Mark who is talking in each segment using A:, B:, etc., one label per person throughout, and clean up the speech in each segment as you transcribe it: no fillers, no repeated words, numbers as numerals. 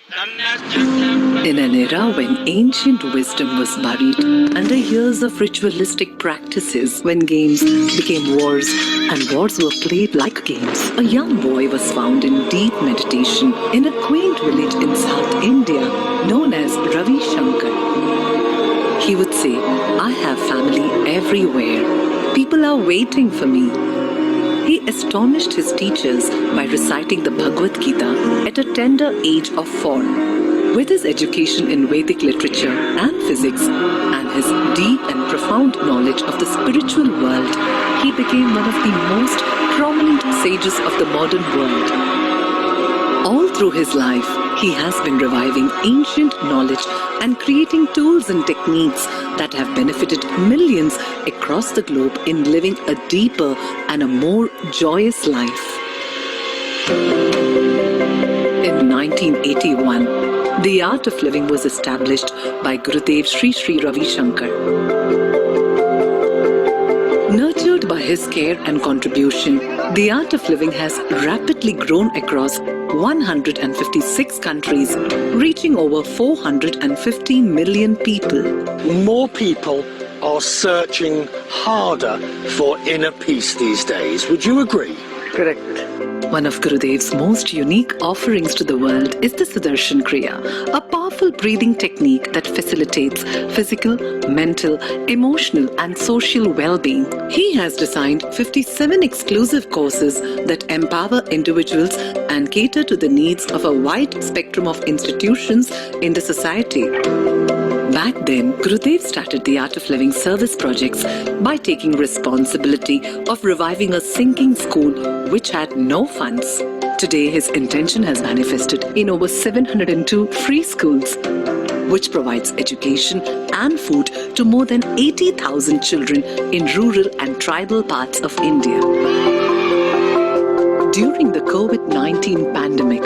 A: In an era when ancient wisdom was buried under years of ritualistic practices, when games became wars and wars were played like games, a young boy was found in deep meditation in a quaint village in South India known as Ravi Shankar. He would say, "I have family everywhere. People are waiting for me." He astonished his teachers by reciting the Bhagavad Gita at a tender age of 4. With his education in Vedic literature and physics and his deep and profound knowledge of the spiritual world, he became one of the most prominent sages of the modern world. All through his life, he has been reviving ancient knowledge and creating tools and techniques that have benefited millions across the globe in living a deeper and a more joyous life. In 1981, the Art of Living was established by Gurudev Sri Sri Ravi Shankar. Nurtured by his care and contribution, the Art of Living has rapidly grown across 156 countries, reaching over 450 million people.
B: More people are searching harder for inner peace these days. Would you agree?
C: Correct.
A: One of Gurudev's most unique offerings to the world is the Sudarshan Kriya, a powerful breathing technique that facilitates physical, mental, emotional and social well-being. He has designed 57 exclusive courses that empower individuals and cater to the needs of a wide spectrum of institutions in the society. Back then, Gurudev started the Art of Living service projects by taking responsibility of reviving a sinking school which had no funds. Today, his intention has manifested in over 702 free schools, which provides education and food to more than 80,000 children in rural and tribal parts of India. During the COVID-19 pandemic,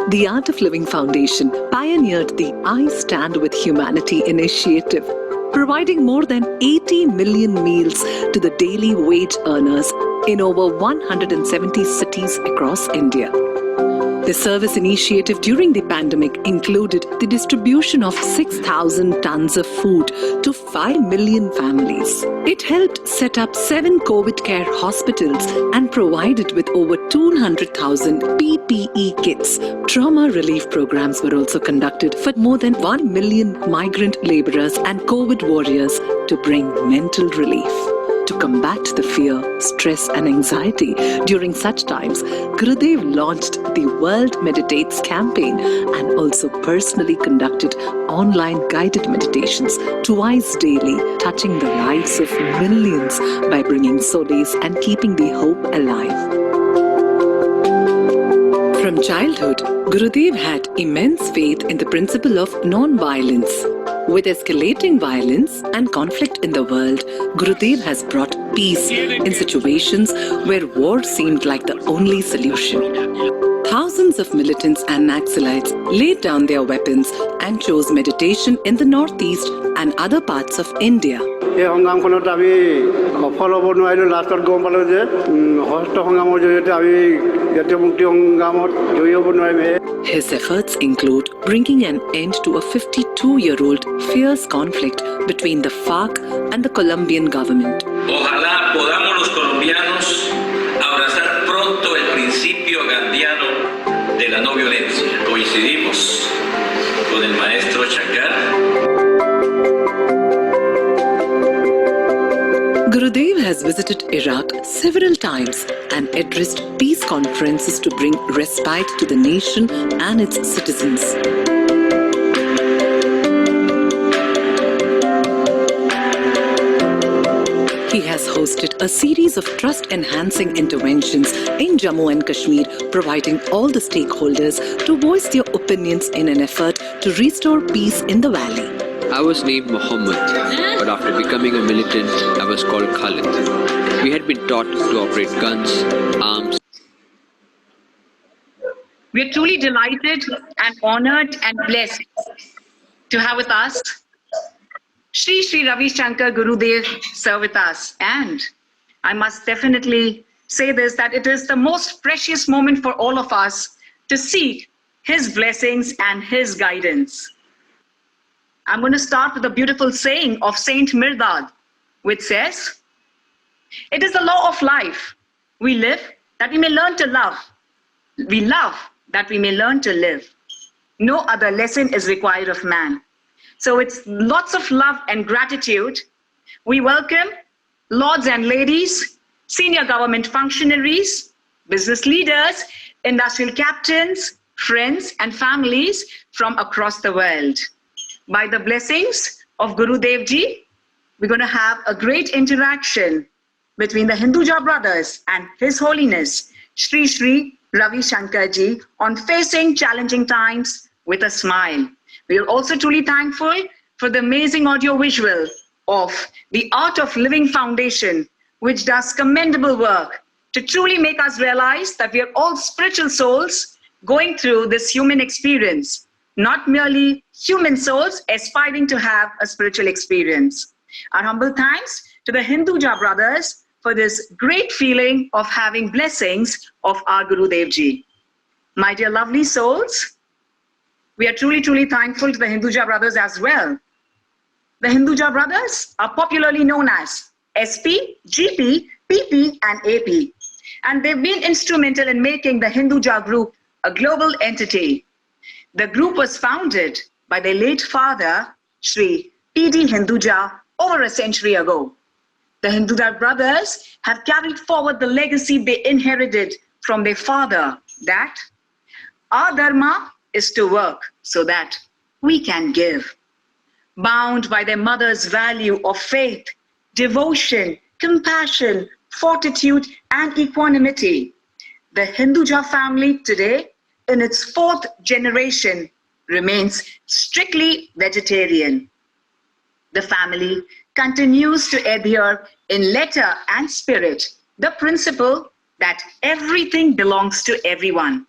A: the Art of Living Foundation pioneered the I Stand With Humanity initiative, providing more than 80 million meals to the daily wage earners in over 170 cities across India. The service initiative during the pandemic included the distribution of 6,000 tons of food to 5 million families. It helped set up 7 COVID care hospitals and provided with over 200,000 PPE kits. Trauma relief programs were also conducted for more than 1 million migrant laborers and COVID warriors to bring mental relief. To combat the fear, stress and anxiety during such times, Gurudev launched the World Meditates campaign and also personally conducted online guided meditations twice daily, touching the lives of millions by bringing solace and keeping the hope alive. From childhood, Gurudev had immense faith in the principle of non-violence. With escalating violence and conflict in the world, Gurudev has brought peace in situations where war seemed like the only solution. Thousands of militants and Naxalites laid down their weapons and chose meditation in the northeast and other parts of India.
C: এই সংগ্ৰামখনত আমি সফল হ'ব নোৱাৰিলোঁ। লাষ্টত গম পালোঁ যে হস্ত সংগ্ৰামৰ জৰিয়তে আমি জাতীয় মুক্তি সংগ্ৰামত জয়ী হ'ব নোৱাৰিম।
A: His efforts include bringing an end to a 52-year-old fierce conflict between the FARC and the Colombian government.
D: Ojalá podamos los colombianos abrazar pronto el principio gandiano de la no violencia. Coincidimos con el maestro Shankar.
A: Gurudev has visited Iraq several times and addressed peace conferences to bring respite to the nation and its citizens. He has hosted a series of trust-enhancing interventions in Jammu and Kashmir, providing all the stakeholders to voice their opinions in an effort to restore peace in the valley.
E: I was named Muhammad, but after becoming a militant, I was called Khalid. We had been taught to operate guns, arms.
F: We are truly delighted and honored and blessed to have with us Sri Sri Ravi Shankar Gurudev sir with us. And I must definitely say this, that it is the most precious moment for all of us to see His blessings and His guidance. I'm going to start with a beautiful saying of Saint Mirdad, which says, "It is the law of life. We live that we may learn to love. We love that we may learn to live. No other lesson is required of man." So it's lots of love and gratitude. We welcome lords and ladies, senior government functionaries, business leaders, industrial captains, friends and families from across the world. By the blessings of Guru Dev Ji, we're going to have a great interaction between the Hinduja brothers and His Holiness Shri Shri Ravi Shankar Ji on facing challenging times with a smile. We are also truly thankful for the amazing audio visual of the Art of Living Foundation, which does commendable work to truly make us realize that we are all spiritual souls going through this human experience, not merely human souls aspiring to have a spiritual experience. Our humble thanks to the Hinduja brothers for this great feeling of having blessings of our Guru Dev Ji. My dear lovely souls, we are truly, truly thankful to the Hinduja brothers as well. The Hinduja brothers are popularly known as SP, GP, PP, and AP. And they've been instrumental in making the Hinduja group a global entity. The group was founded by their late father, Sri P.D. Hinduja, over a century ago. The Hinduja brothers have carried forward the legacy they inherited from their father, that our dharma is to work so that we can give. Bound by their mother's value of faith, devotion, compassion, fortitude, and equanimity, the Hinduja family today, in its 4th generation, remains strictly vegetarian. The family continues to adhere in letter and spirit the principle that everything belongs to everyone.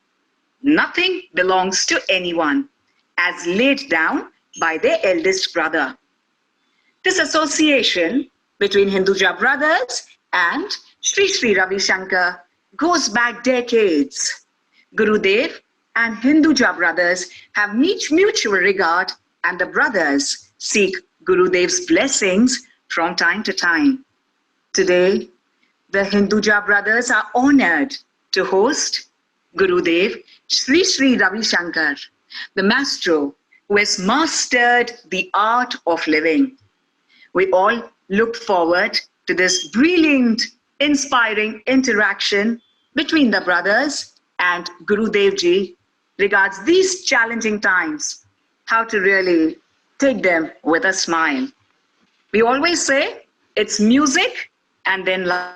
F: Nothing belongs to anyone, as laid down by their eldest brother. This association between Hinduja brothers and Sri Sri Ravi Shankar goes back decades. Gurudev and Hinduja brothers have mutual regard, and the brothers seek Gurudev's blessings from time to time. Today, the Hinduja brothers are honored to host Gurudev Sri Sri Ravi Shankar, the maestro who has mastered the art of living. We all look forward to this brilliant, inspiring interaction between the brothers and Gurudev Ji regards these challenging times, how to really take them with a smile. We always say it's music and then love.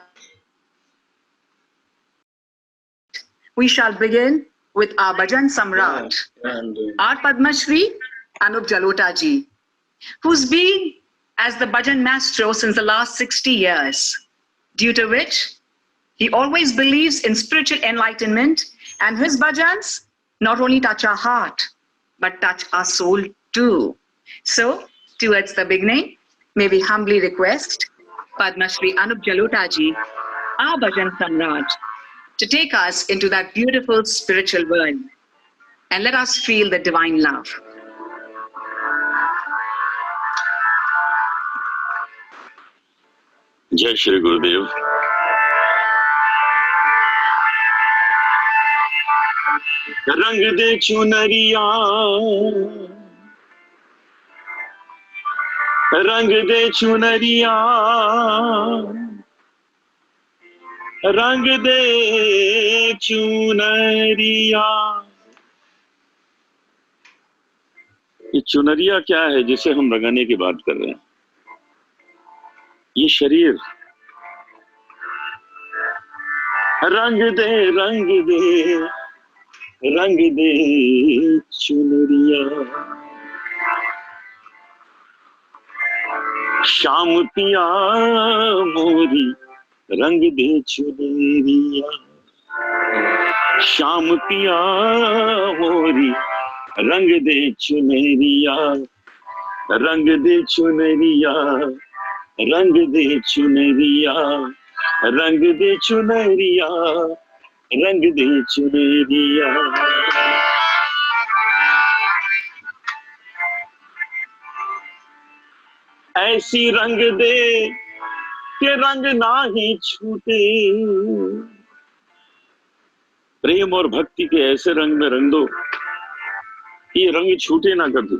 F: We shall begin with our Bhajan Samrat, our Padma Shri Anup Jalota Ji, who's been as the Bhajan Maestro since the last 60 years, due to which he always believes in spiritual enlightenment, and his bhajans not only touch our heart, but touch our soul too. So, towards the beginning, may we humbly request Padma Shri Anup Jalota Ji, our Bhajan Samrat, to take us into that beautiful spiritual world and let us feel the divine love.
G: जय श्री गुरुदेव। रंग दे चुनरिया, रंग दे चुनरिया, रंग दे चुनरिया। ये चुनरिया क्या है जिसे हम रंगाने की बात कर रहे हैं? ये शरीर। रंग दे रंग दे रंग दे चुनरिया, शाम पिया मोरी रंग दे चुनरिया, शाम पिया मोरी रंग दे चुनरिया, रंग दे चुनरिया, रंग दे चुनरिया, रंग दे चुनरिया, रंग दे चुनरिया। ऐसी रंग दे कि रंग ना ही छूटे। प्रेम और भक्ति के ऐसे रंग में रंग दो कि ये रंग छूटे ना कभी।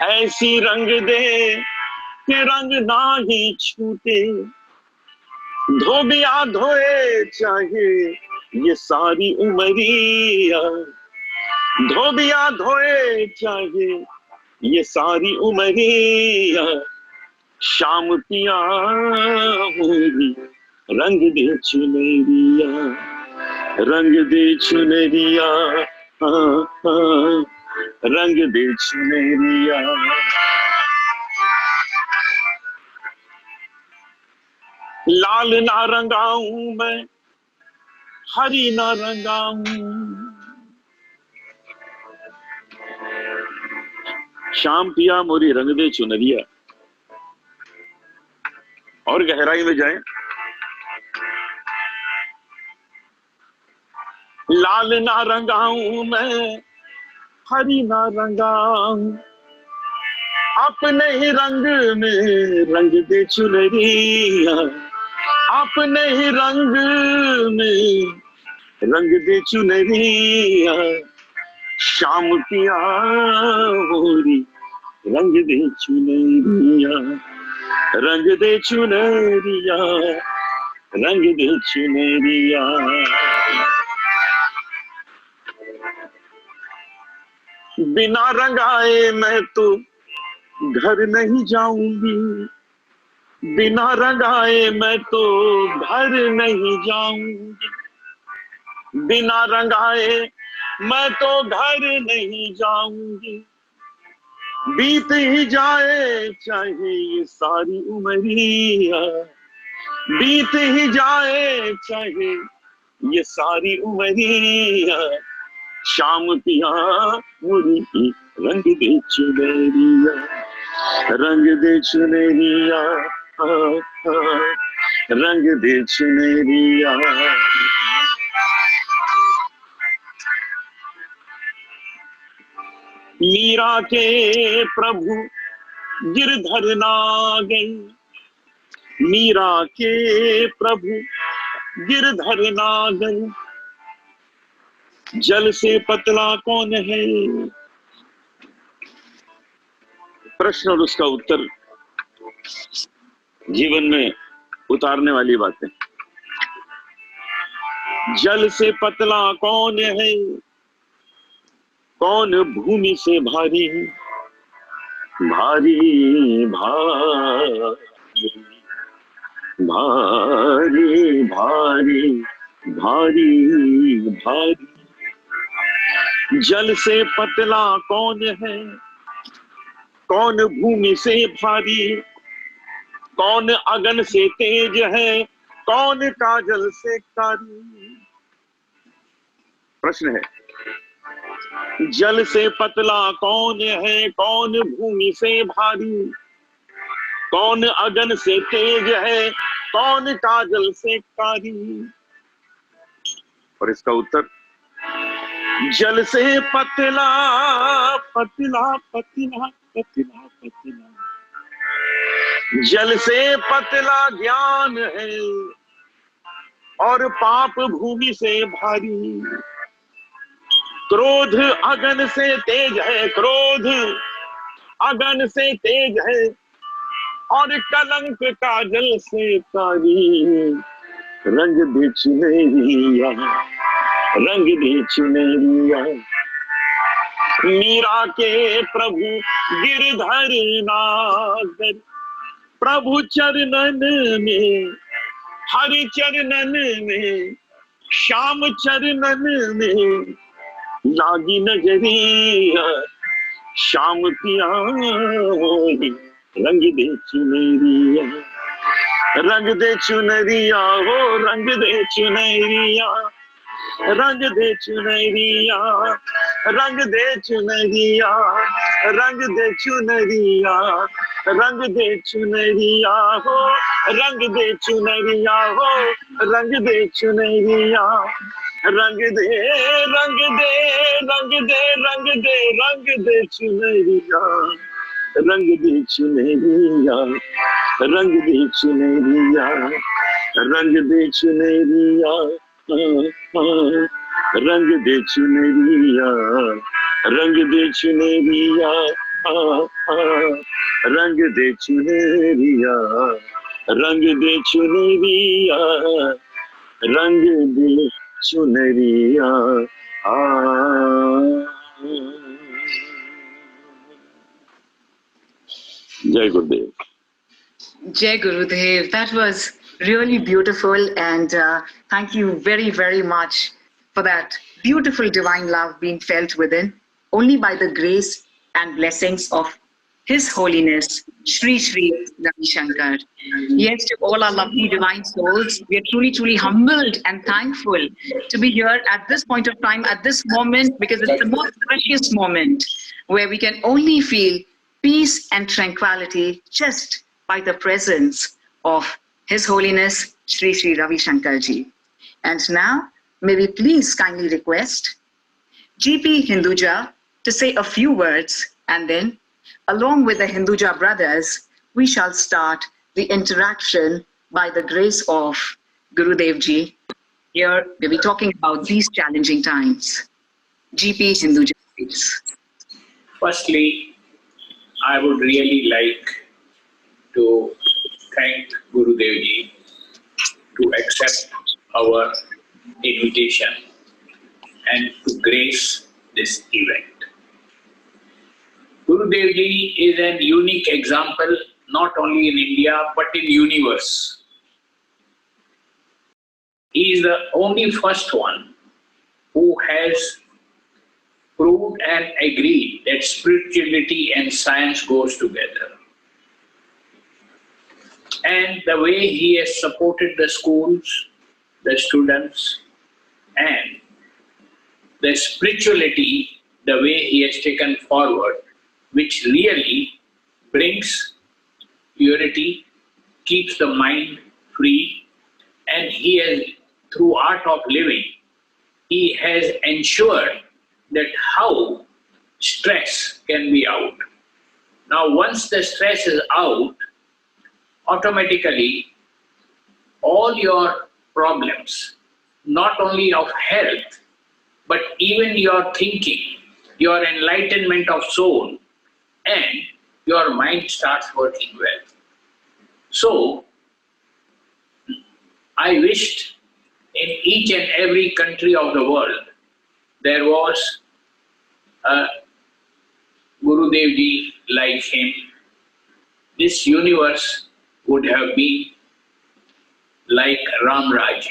G: ऐसी रंग दे कि रंग ना ही छूटे, धोबिया धोए चाहे ये सारी उमरिया, धोबिया धोए चाहे ये सारी उमरिया, शाम पिया मोरी रंग दे चुनरिया, रंग दे चुनरिया, हाँ, हाँ, रंग दे चुनरिया। लाल ना रंगाऊं मैं, हरी ना रंगाऊं, शाम पिया मोरी रंग दे चुनरिया। और गहराई में जाएं, लाल ना रंगाऊं मैं, हरी ना रंगाऊं, अपने ही रंग में रंग दे चुनरिया, अपने ही रंग में रंग दे चुनरिया, शाम पिया मोरी रंग दे चुनरिया, रंग दे चुनरिया, रंग दे चुनरिया। बिना रंगाए मैं तो घर नहीं जाऊंगी, बिना रंगाए मैं तो घर नहीं जाऊंगी, बिना रंगाए मैं तो घर नहीं जाऊंगी, बीत ही जाए चाहे ये सारी उमरिया, बीत ही जाए चाहे ये सारी उमरिया, शाम पिया मोरी रंग दे चुनरिया, रंग दे चुनरिया, हाँ, हाँ, रंग दे चुनरिया। मीरा के प्रभु गिरधर नागन, मीरा के प्रभु गिरधर नागन, जल से पतला कौन है। प्रश्न और उसका उत्तर जीवन में उतारने वाली बातें। जल से पतला कौन है, कौन भूमि से भारी, भारी भारी भारी भारी भारी भारी। जल से पतला कौन है, कौन भूमि से भारी, कौन अगन से तेज है, कौन काजल से कारी। प्रश्न है, जल से पतला कौन है, कौन भूमि से भारी, कौन अगन से तेज है, कौन काजल से कारी। और इसका उत्तर, जल से पतला पतला पतला पतला पतला, जल से पतला ज्ञान है और पाप भूमि से भारी, क्रोध अगन से तेज है, क्रोध अगन से तेज है और कलंक काजल से कारी। रंग दे चुनरिया, रंग दे चुनरिया। मीरा के प्रभु गिरधर नागर, प्रभु चरणन में, हरि चरणन में, श्याम चरणन में लागी नजरिया, शाम पिया रंग दे चुनरिया, रंग दे चुनरिया, हो रंग दे चुनरिया, रंग दे चुनरिया, रंग दे चुनरिया, रंग दे चुनरिया, रंग दे चुनरिया, हो रंग दे चुनरिया, हो रंग दे चुनरिया, रंग दे रंग दे रंग दे रंग दे रंग दे चुनरिया, रंग दे चुनरिया, रंग दे चुनरिया, रंग दे चुनरिया, रंग दे चुनरिया, रंग दे चुनरिया, रंग दे चुनरिया, रंग दे चुनरिया, रंग दे चुनरिया। जय गुरुदेव।
F: Jai Gurudev, that was really beautiful, and thank you very, very much for that beautiful divine love being felt within only by the grace and blessings of His Holiness Shri Shri Ravi Shankar. Yes, to all our lovely divine souls, we are truly, truly humbled and thankful to be here at this point of time, at this moment, because it's the most precious moment where we can only feel peace and tranquility just by the presence of His Holiness Shri Shri Ravi Shankar Ji. And now, may we please kindly request GP Hinduja to say a few words, and then, along with the Hinduja brothers, we shall start the interaction by the grace of Gurudev Ji. Here, we'll be talking about these challenging times. GP Hinduja, please.
H: Firstly, I would really like to thank Gurudev Ji to accept our invitation and to grace this event. Gurudev Ji is a unique example not only in India but in universe. He is the only first one who has proved and agreed that spirituality and science goes together. And the way he has supported the schools, the students, and the spirituality, the way he has taken forward, which really brings purity, keeps the mind free, and he has, through art of living, he has ensured that how stress can be out. Now, once the stress is out, automatically all your problems, not only of health, but even your thinking, your enlightenment of soul, and your mind starts working well. So, I wished in each and every country of the world there was a Gurudev Ji like him. This universe would have been like Ram Raj.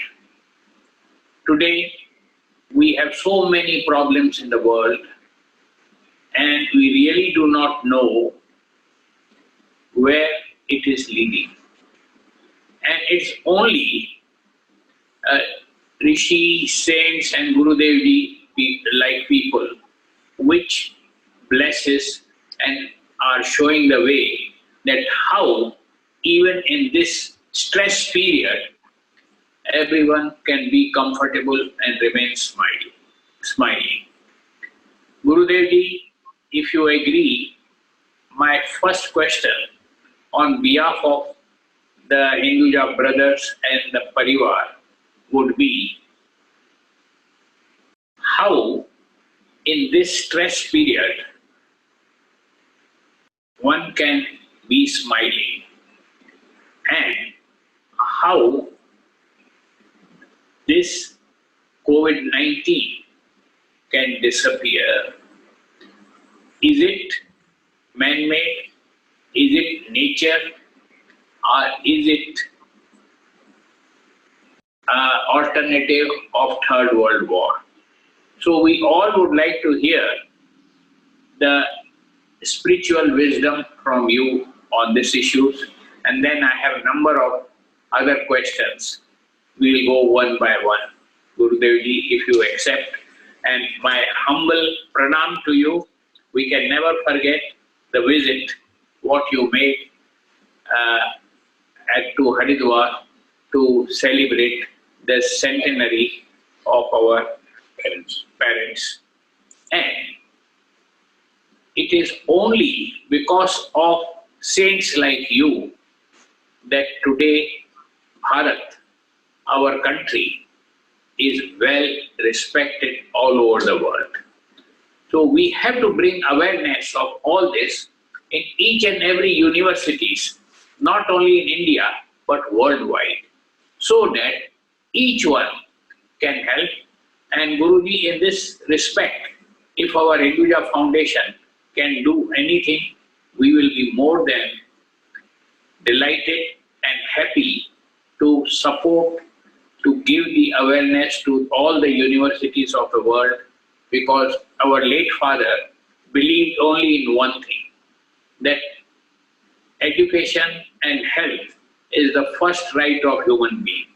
H: Today, we have so many problems in the world, and we really do not know where it is leading. And it's only Rishi, saints, and Gurudev Ji like people which blesses and are showing the way that how even in this stress period everyone can be comfortable and remain smiling. Gurudev Ji, if you agree, my first question on behalf of the Hinduja brothers and the Parivar would be, how in this stress period one can be smiling, and how this COVID-19 can disappear. Is it man-made? Is it nature? Or is it alternative of Third World War? So we all would like to hear the spiritual wisdom from you on these issues, and then I have a number of other questions. We'll go one by one. Gurudev Ji, if you accept, and my humble pranam to you. We can never forget the visit what you made to Haridwar to celebrate the centenary of our parents. And it is only because of saints like you that today Bharat, our country, is well respected all over the world. So we have to bring awareness of all this in each and every universities, not only in India, but worldwide, so that each one can help. And Guruji, in this respect, if our Hinduja Foundation can do anything, we will be more than delighted and happy to support, to give the awareness to all the universities of the world, because our late father believed only in one thing, that education and health is the first right of human being.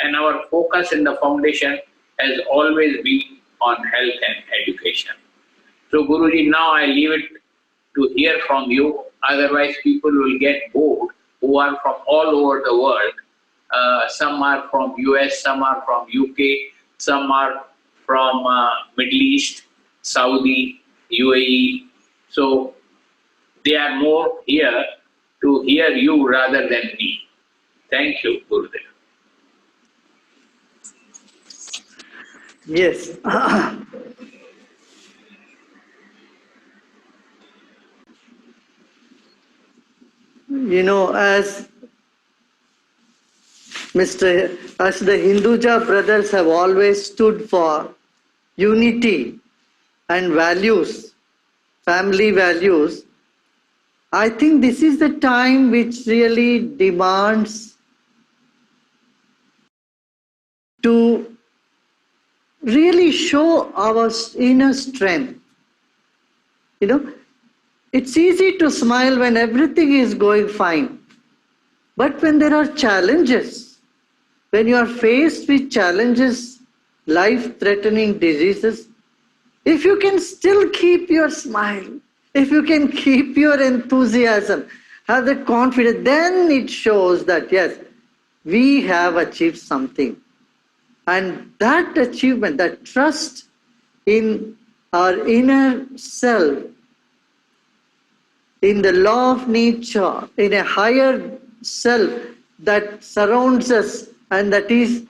H: And our focus in the foundation has always been on health and education. So Guruji, now I leave it to hear from you, otherwise people will get bored who are from all over the world. Some are from US, some are from UK, some are from Middle East, Saudi, UAE. So they are more here to hear you rather than me. Thank you, Gurudev.
I: Yes. You know, as the Hinduja brothers have always stood for unity and values, family values, I think this is the time which really demands to really show our inner strength. You know, it's easy to smile when everything is going fine. But when there are challenges, when you are faced with challenges, life-threatening diseases, if you can still keep your smile, if you can keep your enthusiasm, have the confidence, then it shows that yes, we have achieved something. And that achievement, that trust in our inner self, in the law of nature, in a higher self that surrounds us and that is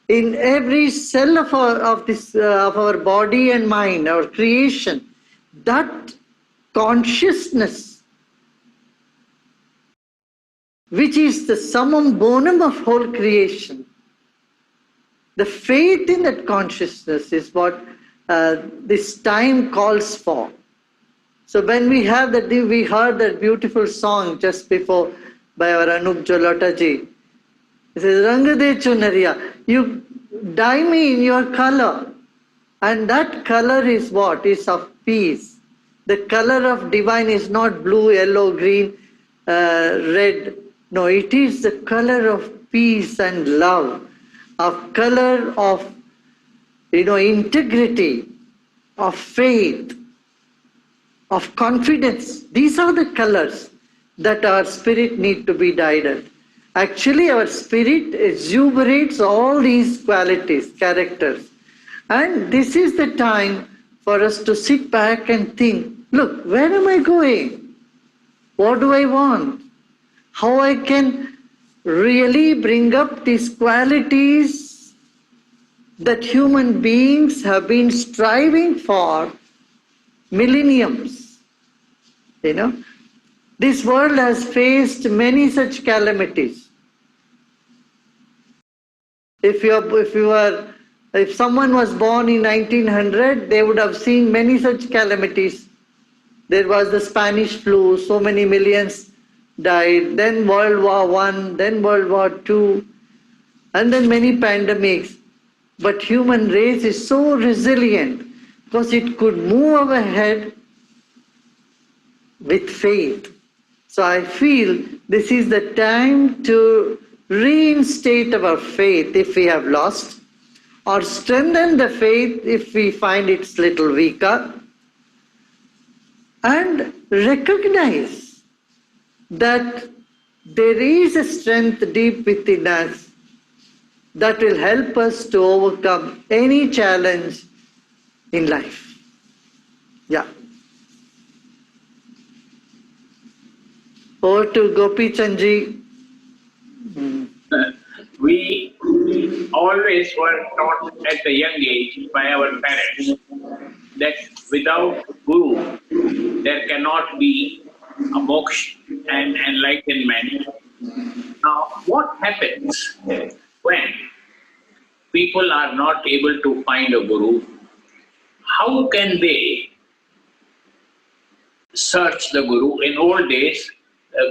I: in every cell of our body and mind, our creation, that consciousness, which is the summum bonum of whole creation, the faith in that consciousness is what this time calls for. So when we heard that beautiful song just before by our Anup Jalota ji. It says, Rang de chunariya, you dye me in your color. And that color is what? Is of peace. The color of divine is not blue, yellow, green, red. No, it is the color of peace and love, of color of, integrity, of faith, of confidence. These are the colors that our spirit need to be dyed in. Actually, our spirit exuberates all these qualities, characters. And this is the time for us to sit back and think, look, where am I going? What do I want? How I can really bring up these qualities that human beings have been striving for millenniums. This world has faced many such calamities. If someone was born in 1900, they would have seen many such calamities. There was the Spanish flu, so many millions died, then World War I, then World War II, and then many pandemics. But human race is so resilient because it could move ahead with faith. So I feel this is the time to reinstate our faith if we have lost, or strengthen the faith if we find it's little weaker, and recognize that there is a strength deep within us that will help us to overcome any challenge in life. Yeah. Over to Gopi Chandji.
H: We always were taught at a young age by our parents that without Guru, there cannot be a moksha and enlightenment. Now, what happens when people are not able to find a Guru? How can they search the Guru? In old days,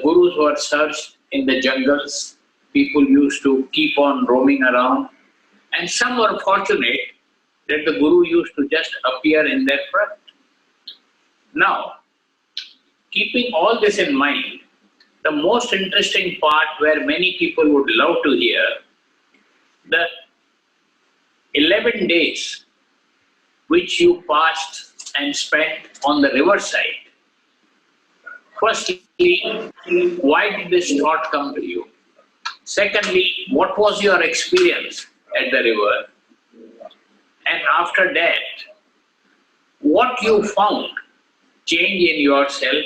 H: Gurus were searched in the jungles. People used to keep on roaming around. And some were fortunate that the Guru used to just appear in their front. Now, keeping all this in mind, the most interesting part where many people would love to hear, the 11 days which you passed and spent on the riverside. Firstly, why did this thought come to you? Secondly, what was your experience at the river? And after that, what you found change in yourself?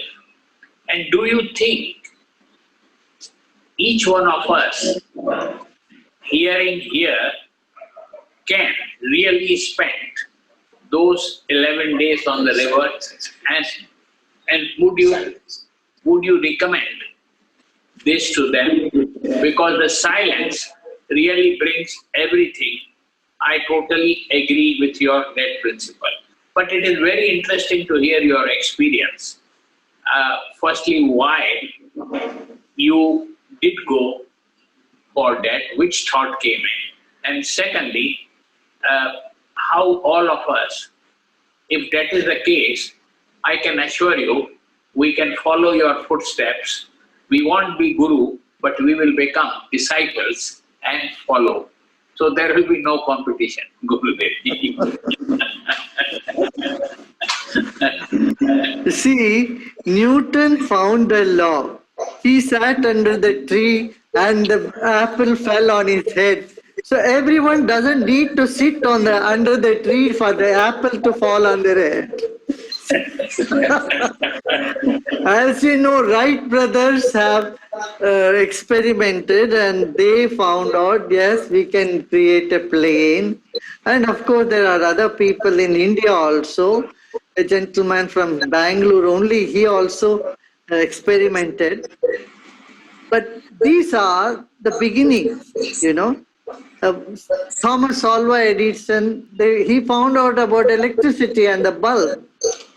H: And do you think each one of us hearing here can really spend those 11 days on the river, and would you recommend this to them? Because the silence really brings everything. I totally agree with your net principle. But it is very interesting to hear your experience. Firstly, why you did go for that, which thought came in. And secondly, how all of us, if that is the case, I can assure you, we can follow your footsteps. We won't be guru, but we will become disciples and follow. So there will be no competition. Gurudev.
I: See, Newton found the law. He sat under the tree and the apple fell on his head. So everyone doesn't need to sit under the tree for the apple to fall on their head. As you know, Wright brothers have experimented and they found out, yes, we can create a plane. And of course, there are other people in India also. A gentleman from Bangalore only, he also experimented. But these are the beginnings, you know. Thomas Alva Edison, he found out about electricity and the bulb.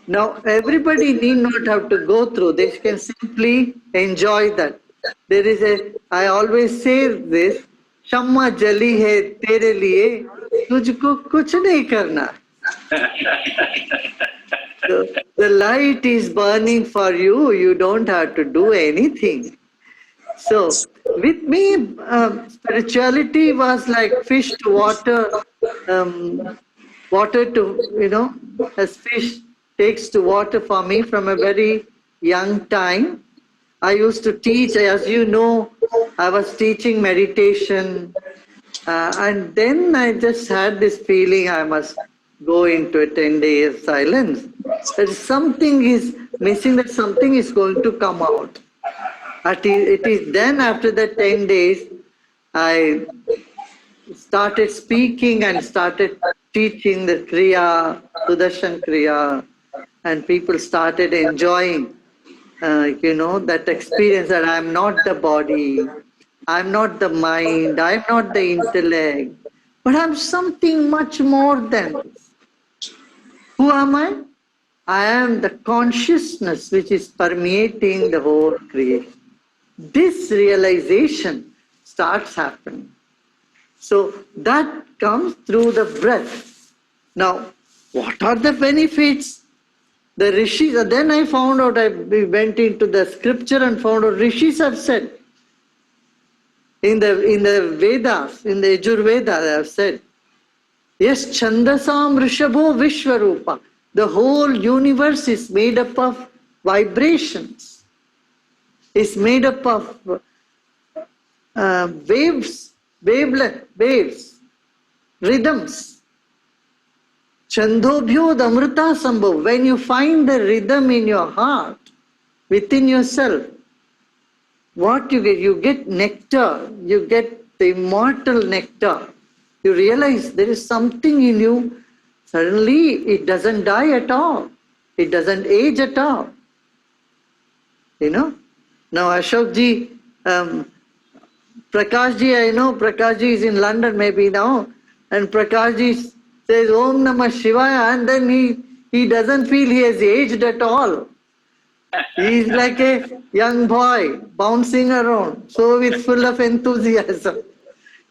I: Now, everybody need not have to go through. They can simply enjoy that. There is I always say this, Shamma jali hai tere liye, tujhko kuch nahi karna. The light is burning for you, you don't have to do anything. So, with me, spirituality was like fish to water, water to, you know, as fish takes to water for me from a very young time. I used to teach, as you know, I was teaching meditation, and then I just had this feeling I must go into a 10-day silence. That something is missing, that something is going to come out. It is then after the 10 days, I started speaking and started teaching the Kriya, Sudarshan Kriya, and people started enjoying, you know, that experience that I'm not the body, I'm not the mind, I'm not the intellect, but I'm something much more than this. Who am I? I am the consciousness which is permeating the whole creation. This realization starts happening. So that comes through the breath. Now, what are the benefits? The rishis, then I found out, we went into the scripture and found out rishis have said, in the Vedas, in the Yajurveda, they have said, yes, Chandasam Rishabho Vishwarupa. The whole universe is made up of vibrations. It's made up of waves, wavelength, waves, rhythms. Chandobhyod Amrita Sambhav, when you find the rhythm in your heart, within yourself, what you get? You get nectar, you get the immortal nectar. You realize there is something in you, suddenly it doesn't die at all. It doesn't age at all. You know? Now Ashok ji, Prakash ji, I know Prakash ji is in London maybe now, and Prakash ji says Om Namah Shivaya, and then he doesn't feel he has aged at all. He is like a young boy bouncing around, so with full of enthusiasm.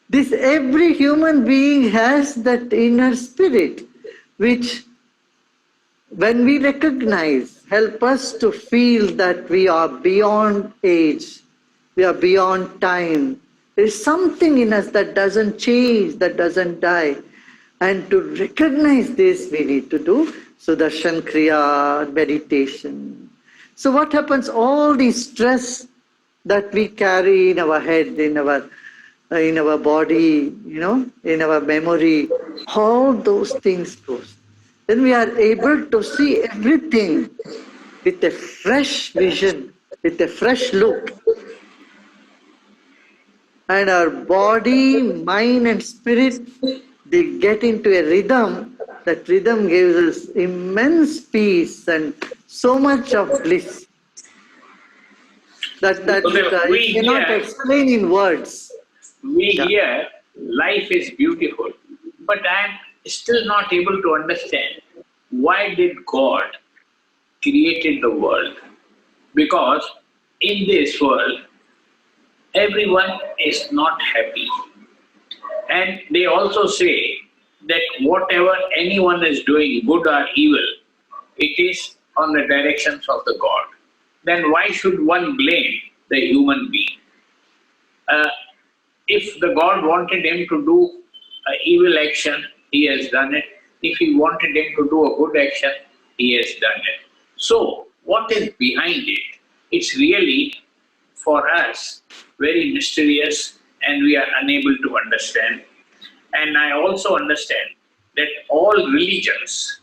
I: This every human being has that inner spirit, which when we recognize, help us to feel that we are beyond age, we are beyond time. There is something in us that doesn't change, that doesn't die. And to recognize this, we need to do Sudarshan Kriya, meditation. So what happens? All the stress that we carry in our head, in our body, you know, in our memory, all those things goes. Then we are able to see everything with a fresh vision, with a fresh look. And our body, mind and spirit, they get into a rhythm. That rhythm gives us immense peace and so much of bliss that we cannot explain in words.
H: We hear life is beautiful, but I am still not able to understand why did God created the world? Because in this world, everyone is not happy. And they also say that whatever anyone is doing, good or evil, it is on the directions of the God. Then why should one blame the human being? If the God wanted him to do an evil action, he has done it. If he wanted him to do a good action, he has done it. So, what is behind it? It's really, for us, very mysterious and we are unable to understand. And I also understand that all religions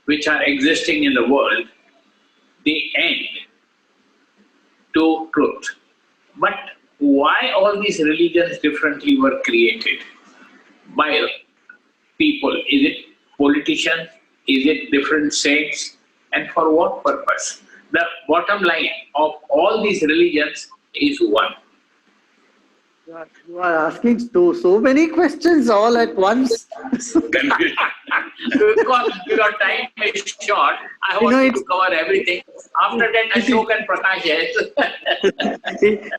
H: which are existing in the world, they end to truth. But why all these religions differently were created by people? Is it politicians? Is it different saints? And for what purpose? The bottom line of all these religions is one.
I: You are asking so many questions all at once.
H: Because your time is short, I want to cover everything. After that, Ashok and Prakash has.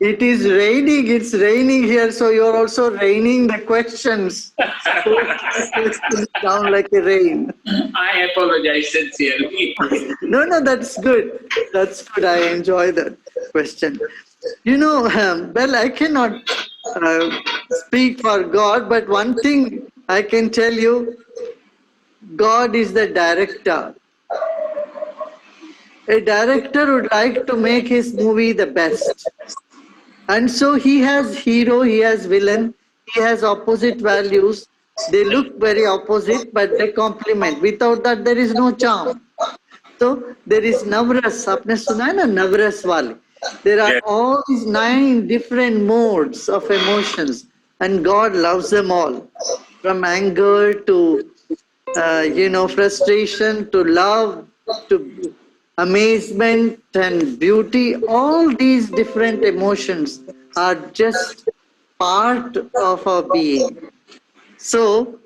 I: It is raining, it's raining here, so you're also raining the questions. It's down like a rain.
H: I apologize sincerely.
I: No, that's good. That's good. I enjoy that question. You know, well, I cannot speak for God, but one thing I can tell you, God is the director. A director would like to make his movie the best. And so he has hero, he has villain, he has opposite values. They look very opposite, but they complement. Without that, there is no charm. So there is Navras, aapne suna hai na, Navras wale. There are all these 9 different modes of emotions, and God loves them all. From anger to, frustration, to love, to amazement and beauty. All these different emotions are just part of our being. So,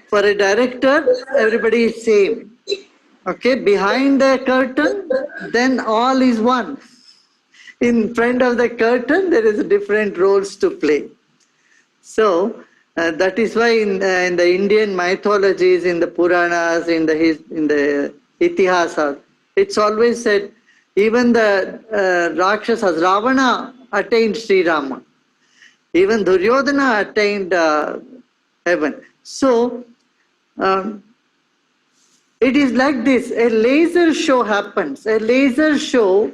I: for a director, everybody is same. Okay, behind the curtain, then all is one. In front of the curtain, there is different roles to play. So, that is why in the Indian mythologies, in the Puranas, in the Itihasas, it's always said, even the Rakshasas, Ravana attained Sri Rama. Even Duryodhana attained heaven. So, it is like this, a laser show happens, a laser show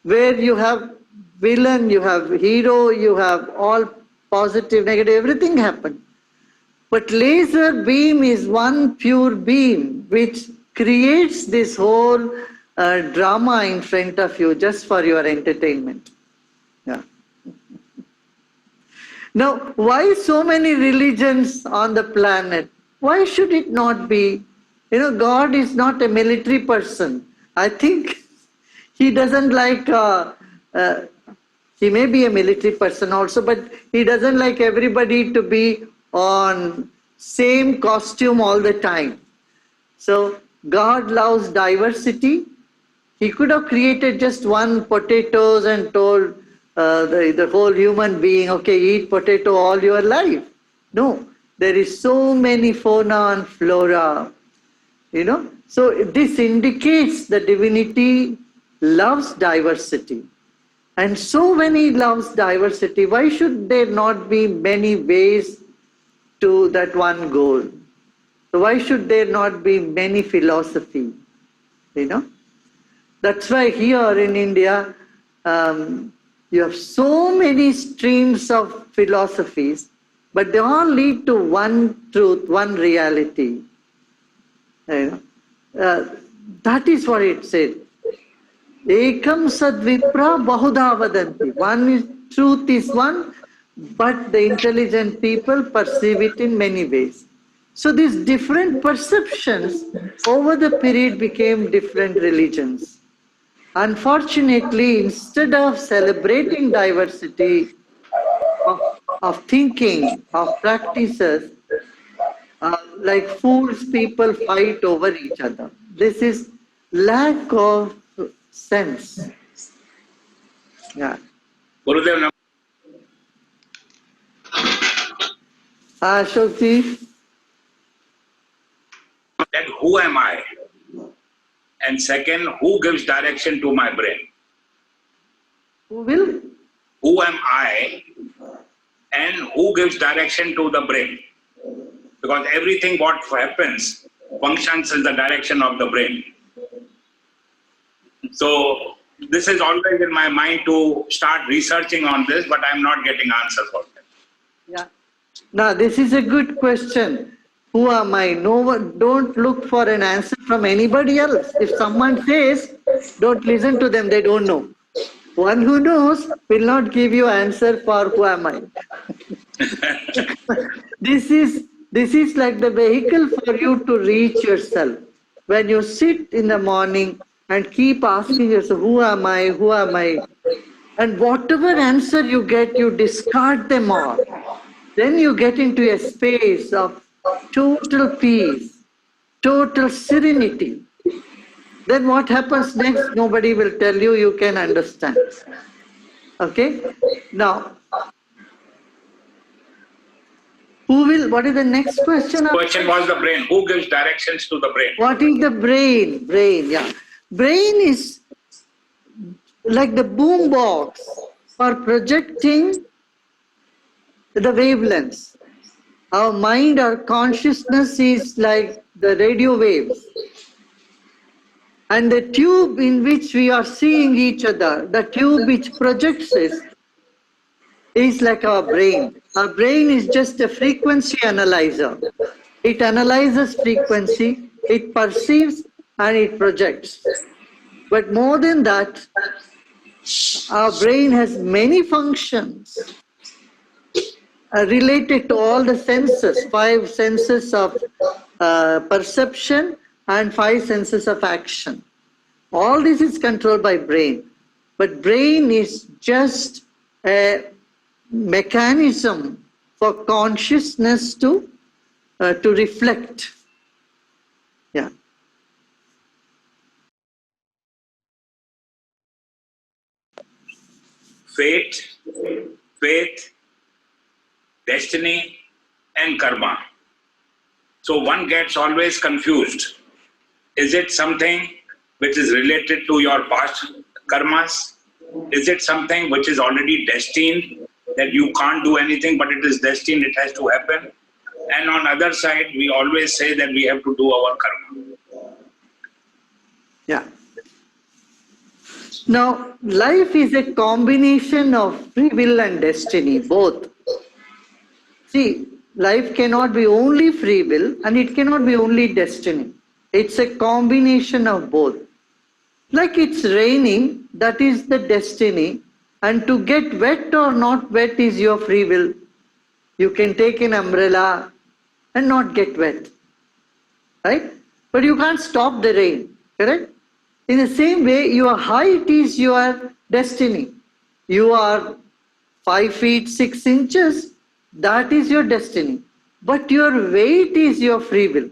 I: where you have villain, you have hero, you have all positive, negative, everything happens. But laser beam is one pure beam which creates this whole drama in front of you just for your entertainment. Yeah. Now, why so many religions on the planet? Why should it not be? God is not a military person. I think he doesn't like, he may be a military person also, but he doesn't like everybody to be on same costume all the time. So God loves diversity. He could have created just one potatoes and told the whole human being, okay, eat potato all your life. No, there is so many fauna and flora, So this indicates the divinity loves diversity. And so when he loves diversity, why should there not be many ways to that one goal? So why should there not be many philosophy? That's why here in India, you have so many streams of philosophies, but they all lead to one truth, one reality. That is what it said. Ekam sadvipra bahuda vadanti. Truth is one, but the intelligent people perceive it in many ways. So these different perceptions over the period became different religions. Unfortunately, instead of celebrating diversity of thinking, of practices, like fools, people fight over each other. This is lack of sense. Yeah.
H: Gurudev,
I: Ashokji?
H: that who am I? And second, who gives direction to my brain?
I: Who will?
H: Who am I? And who gives direction to the brain? Because everything what happens functions in the direction of the brain. So this is always in my mind to start researching on this, but I'm not getting answers for that.
I: Yeah. Now this is a good question. Who am I? No one, don't look for an answer from anybody else. If someone says, don't listen to them, they don't know. One who knows will not give you answer for who am I. This is like the vehicle for you to reach yourself. When you sit in the morning and keep asking yourself, who am I, who am I? And whatever answer you get, you discard them all. Then you get into a space of total peace, total serenity. Then what happens next? Nobody will tell you, you can understand. Okay? Now, what is the next question?
H: Question was the brain. Who gives directions to the brain?
I: What is the brain? Brain, yeah. Brain is like the boom box for projecting the wavelengths. Our mind, our consciousness is like the radio waves. And the tube in which we are seeing each other, the tube which projects us, is like our brain. Our brain is just a frequency analyzer. It analyzes frequency, it perceives, and it projects. But more than that, our brain has many functions related to all the senses, 5 senses of perception and 5 senses of action. All this is controlled by brain. But brain is just a mechanism for consciousness to reflect. Yeah.
H: Fate, faith, destiny, and karma. So one gets always confused. Is it something which is related to your past karmas? Is it something which is already destined, that you can't do anything, but it is destined, it has to happen? And on other side, we always say that we have to do our karma.
I: Yeah. Now, life is a combination of free will and destiny, both. See, life cannot be only free will and it cannot be only destiny. It's a combination of both. Like it's raining, that is the destiny, and to get wet or not wet is your free will. You can take an umbrella and not get wet, right? But you can't stop the rain, correct? In the same way, your height is your destiny. You are 5 feet 6 inches, that is your destiny. But your weight is your free will.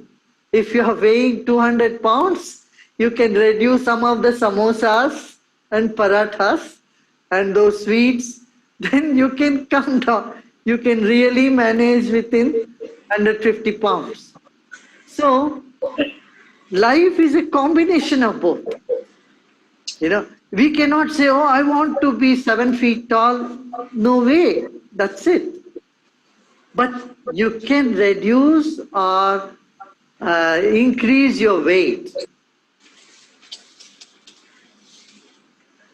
I: If you are weighing 200 pounds, you can reduce some of the samosas and parathas and those sweets, then you can come down. You can really manage within 150 pounds. So, life is a combination of both. You know, we cannot say, oh, I want to be 7 feet tall. No way, that's it. But you can reduce or increase your weight.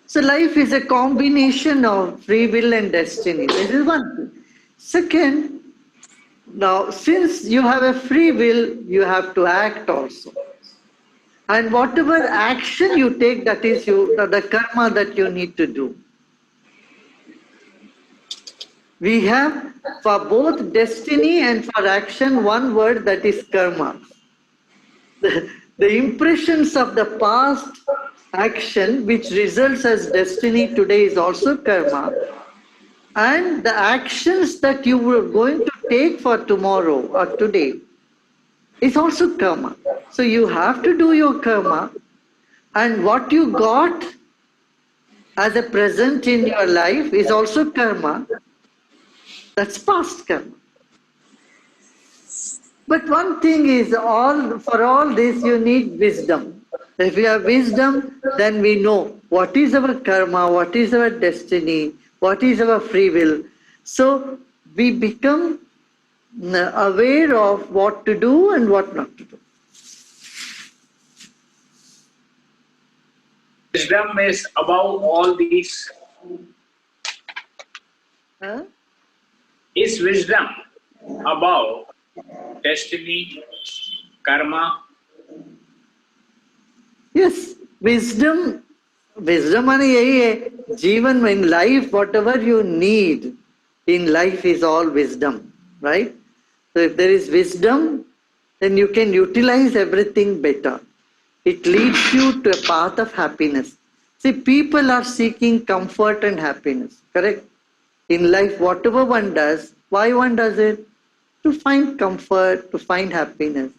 I: So life is a combination of free will and destiny. This is one thing. Second, now since you have a free will, you have to act also. And whatever action you take, that is the karma that you need to do. We have for both destiny and for action one word, that is karma. The impressions of the past action which results as destiny today is also karma. And the actions that you were going to take for tomorrow or today is also karma. So you have to do your karma, and what you got as a present in your life is also karma. That's past karma. But one thing is, for all this you need wisdom. If we have wisdom, then we know what is our karma, what is our destiny, what is our free will. So we become aware of what to do and what not to do.
H: Wisdom is above all these.
I: Huh?
H: Is wisdom above destiny, karma?
I: Yes, wisdom माने यही है, जीवन in life, whatever you need in life is all wisdom, right? So if there is wisdom, then you can utilize everything better. It leads you to a path of happiness. See, people are seeking comfort and happiness, correct? In life, whatever one does, why one does it? To find comfort, to find happiness.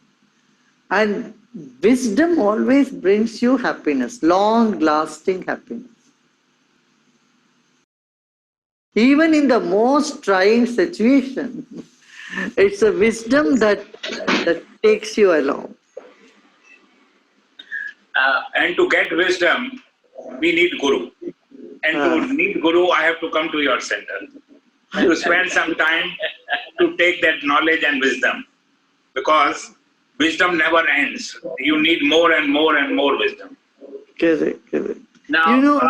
I: And wisdom always brings you happiness, long-lasting happiness. Even in the most trying situation, it's a wisdom that takes you along.
H: And to get wisdom, we need Guru. And to need Guru, I have to come to your center to spend some time to take that knowledge and wisdom. Because wisdom never ends. You need more and more and more wisdom.
I: Correct.
H: Now,
I: you know,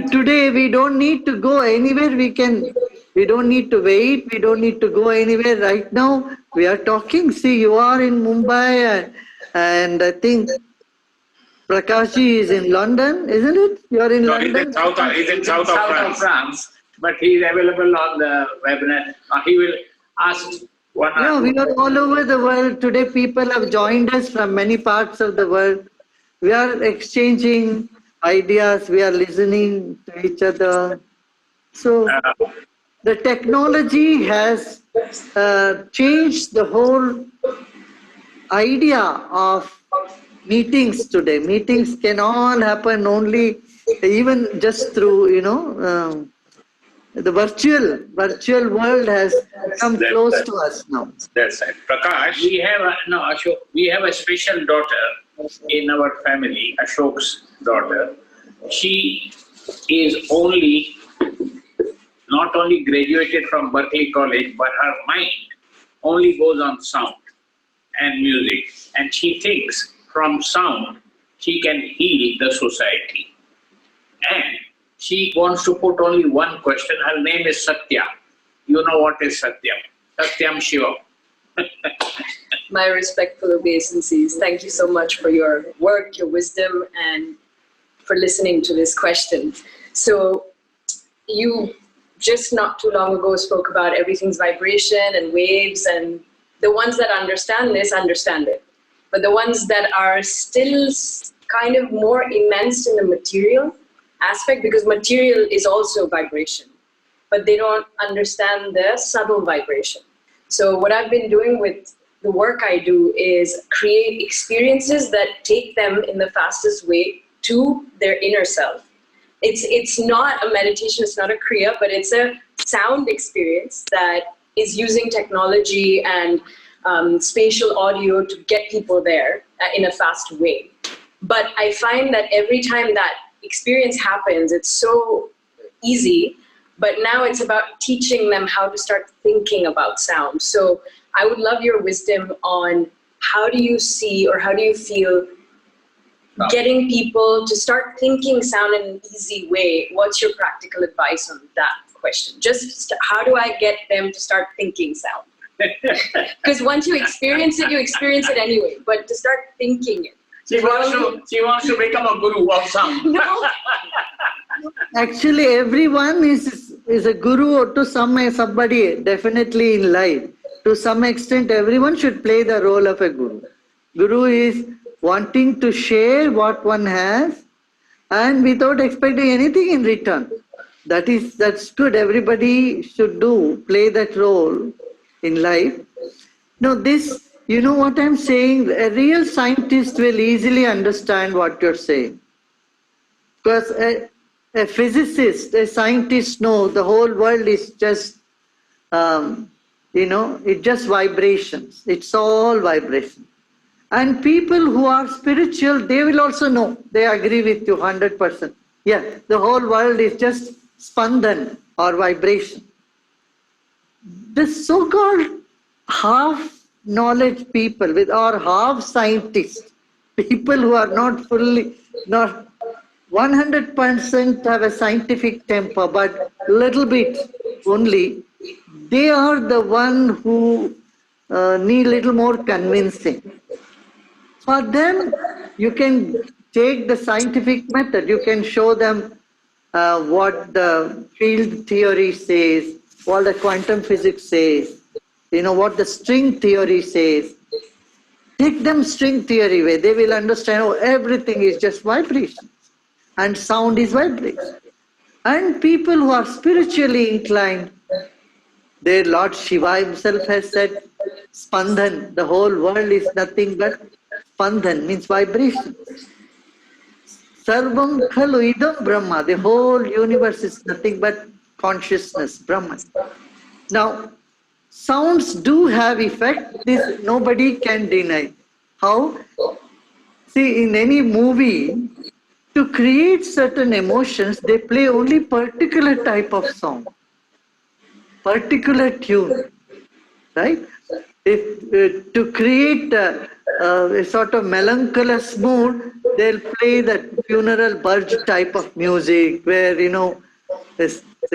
I: today we don't need to go anywhere. We don't need to wait. We don't need to go anywhere. Right now, we are talking. See, you are in Mumbai, and I think Prakashji is in London, isn't it? You are in London.
H: He's in south of France, but he is available on the webinar. He will ask one.
I: Yeah, we are all over the world. Today, people have joined us from many parts of the world. We are exchanging ideas. We are listening to each other. So, the technology has changed the whole idea of meetings today. Meetings can all happen only, even just through, the virtual world has come close to us now.
H: That's right. Prakash, Ashok, we have a special daughter in our family, Ashok's daughter. She is not only graduated from Berkeley College, but her mind only goes on sound and music. And she thinks from sound, she can heal the society. And she wants to put only one question. Her name is Satya. You know what is Satya? Satyam Shivam.
J: My respectful obeisances. Thank you so much for your work, your wisdom, and for listening to this question. So you just not too long ago spoke about everything's vibration and waves, and the ones that understand this understand it. But the ones that are still kind of more immersed in the material aspect, because material is also vibration, but they don't understand the subtle vibration. So what I've been doing with the work I do is create experiences that take them in the fastest way to their inner self. It's not a meditation, it's not a kriya, but it's a sound experience that is using technology and spatial audio to get people there in a fast way. But I find that every time that experience happens, it's so easy, but now it's about teaching them how to start thinking about sound. So I would love your wisdom on how do you see or how do you feel getting people to start thinking sound in an easy way? What's your practical advice on that question? Just how do I get them to start thinking sound? Because once you experience it anyway, but to start thinking it.
H: She wants to become a guru of sound.
J: No.
I: Actually, everyone is a guru or to somebody definitely in life. To some extent, everyone should play the role of a guru. Guru is wanting to share what one has and without expecting anything in return. That's good. Everybody should play that role in life. Now you know what I'm saying? A real scientist will easily understand what you're saying. Because a physicist, a scientist knows the whole world is just, it's just vibrations. It's all vibration. And people who are spiritual, they will also know. They agree with you 100%. Yeah, the whole world is just spandan or vibration. The so-called half-knowledge people or half-scientists, people who are not 100% have a scientific temper, but little bit only, they are the one who need little more convincing. For them, you can take the scientific method. You can show them what the field theory says, what the quantum physics says, what the string theory says. Take them string theory way. They will understand, everything is just vibration. And sound is vibration. And people who are spiritually inclined, their Lord Shiva himself has said, Spandan, the whole world is nothing but Spandan, means vibration. Sarvam khalu idam Brahma, the whole universe is nothing but consciousness, Brahman. Now, sounds do have effect, this nobody can deny. How? See, in any movie, to create certain emotions, they play only particular type of song, particular tune, right? If to create a sort of melancholous mood, they'll play that funeral dirge type of music where,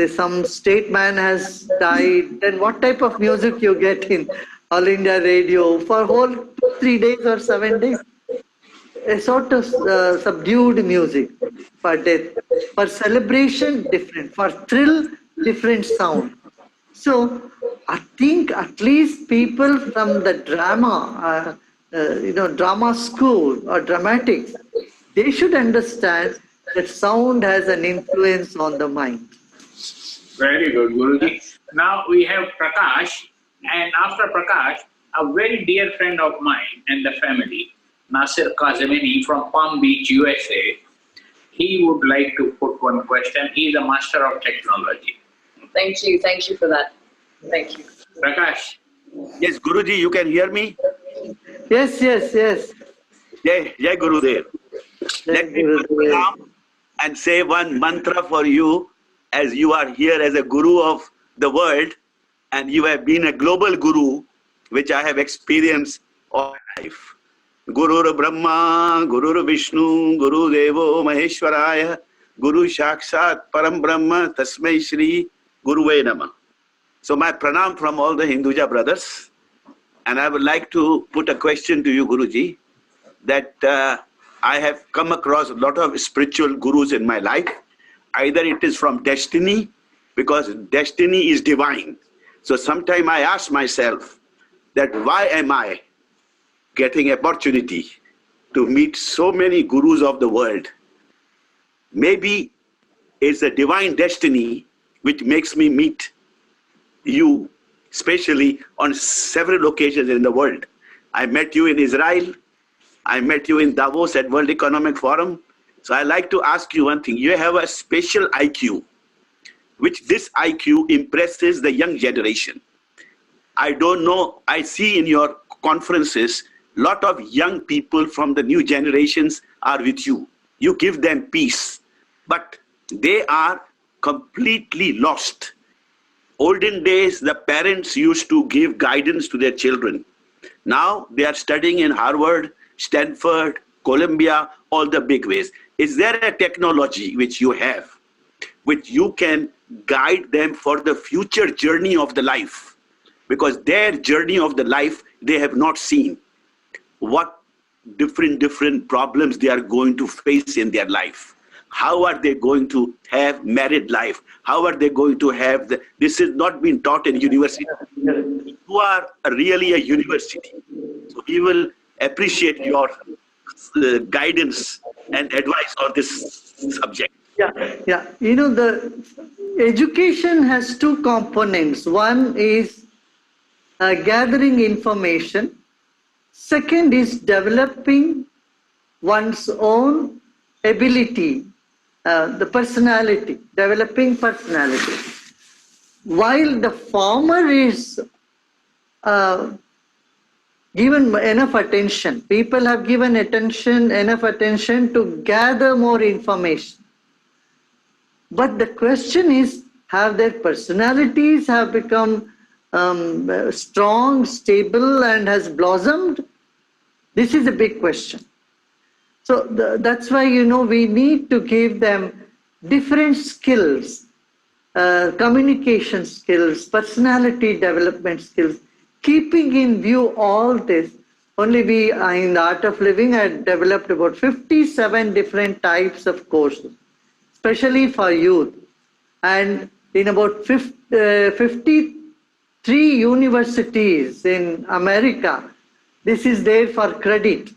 I: some statesman has died. Then what type of music you get in All India Radio for whole 3 days or 7 days? A sort of subdued music for death. For celebration, different. For thrill, different sound. So I think at least people from the drama, drama school or dramatics, they should understand that sound has an influence on the mind.
H: Very good, Guruji. Now we have Prakash, and after Prakash, a very dear friend of mine and the family, Nasir Kazemini from Palm Beach, USA. He would like to put one question. He is a master of technology.
J: Thank you for that. Thank you.
H: Prakash.
K: Yes, Guruji, you can hear me?
I: Yes.
K: Jai Gurudev. Let me come and say one mantra for you, as you are here as a guru of the world, and you have been a global guru, which I have experienced all my life. Gurur Brahma, Gurur Vishnu, Guru Devo Maheshwaraya, Guru Shakshat Param Brahma, Tasmai Shri Guruve Namah. So my pranam from all the Hinduja brothers. And I would like to put a question to you, Guruji, that I have come across a lot of spiritual gurus in my life. Either it is from destiny, because destiny is divine. So sometime I ask myself that why am I getting opportunity to meet so many gurus of the world? Maybe it's a divine destiny which makes me meet you, especially on several occasions in the world. I met you in Israel. I met you in Davos at World Economic Forum. So I like to ask you one thing. You have a special IQ, which this IQ impresses the young generation. I don't know, I see in your conferences, lot of young people from the new generations are with you. You give them peace, but they are completely lost. Olden days, the parents used to give guidance to their children. Now they are studying in Harvard, Stanford, Columbia, all the big ways. Is there a technology which you have, which you can guide them for the future journey of the life? Because their journey of the life, they have not seen. What different problems they are going to face in their life. How are they going to have married life? How are they going to have this is not being taught in university. You are really a university. So we will appreciate your guidance and advice on this subject.
I: Yeah. You know, the education has two components. One is gathering information. Second is developing one's own ability, the personality, developing personality. While the former is given enough attention, people have given enough attention to gather more information. But the question is, have their personalities have become strong, stable, and has blossomed? This is a big question. So that's why, you know, we need to give them different skills, communication skills, personality development skills, keeping in view all this. Only we, in the Art of Living, had developed about 57 different types of courses, especially for youth. And in about 53 universities in America, this is there for credit,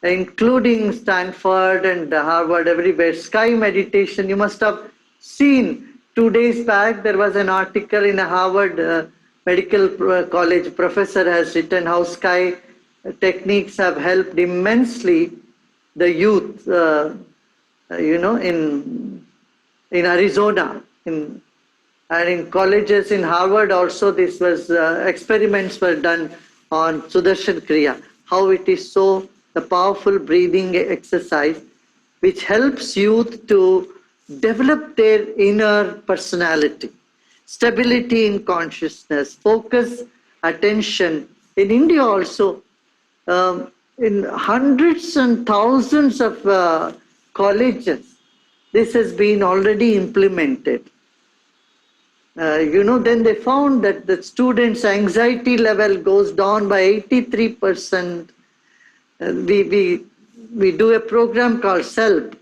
I: including Stanford and Harvard, everywhere. Sky meditation, you must have seen 2 days back, there was an article in a Harvard Medical College professor has written how sky techniques have helped immensely the youth, you know, in Arizona, and in colleges in Harvard also. This was experiments were done on Sudarshan Kriya, how it is so the powerful breathing exercise which helps youth to develop their inner personality, stability in consciousness, focus, attention. In India also, in hundreds and thousands of colleges, this has been already implemented. You know, then they found that the students' anxiety level goes down by 83%. We do a program called SELP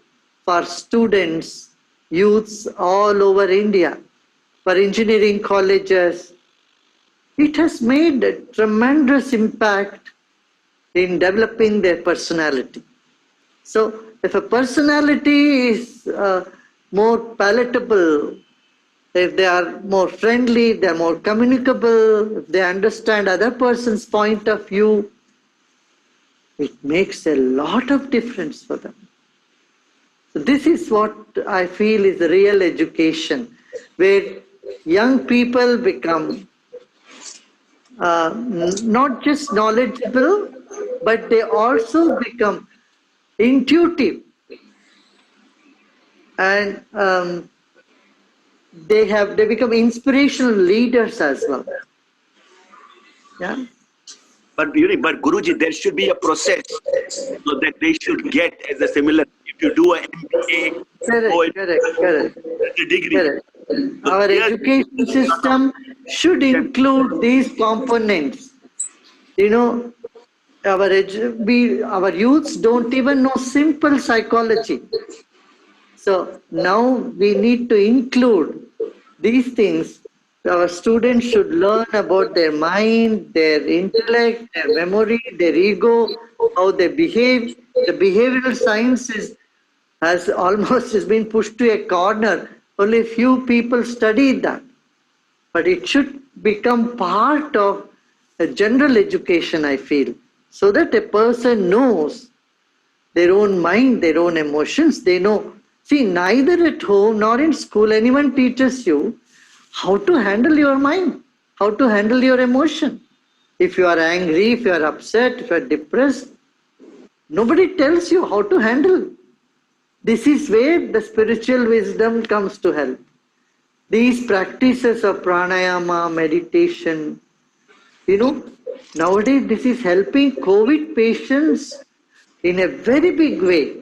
I: for students, youths all over India, for engineering colleges. It has made a tremendous impact in developing their personality. So if a personality is more palatable, if they are more friendly, they are more communicable, if they understand other person's point of view, it makes a lot of difference for them. So this is what I feel is the real education, where young people become not just knowledgeable, but they also become intuitive, and they become inspirational leaders as well. Yeah.
K: But Guruji, there should be a process so that they should get as a similar. If you do an MBA,
I: correct.
K: the degree.
I: Our education system should include these components. You know, our youths don't even know simple psychology. So now we need to include these things. Our students should learn about their mind, their intellect, their memory, their ego, how they behave. The behavioral sciences has almost been pushed to a corner. Only few people study that. But it should become part of a general education, I feel, so that a person knows their own mind, their own emotions. They know. See, neither at home nor in school anyone teaches you how to handle your mind, how to handle your emotion. If you are angry, if you are upset, if you are depressed, nobody tells you how to handle. This is where the spiritual wisdom comes to help. These practices of pranayama, meditation, nowadays this is helping COVID patients in a very big way.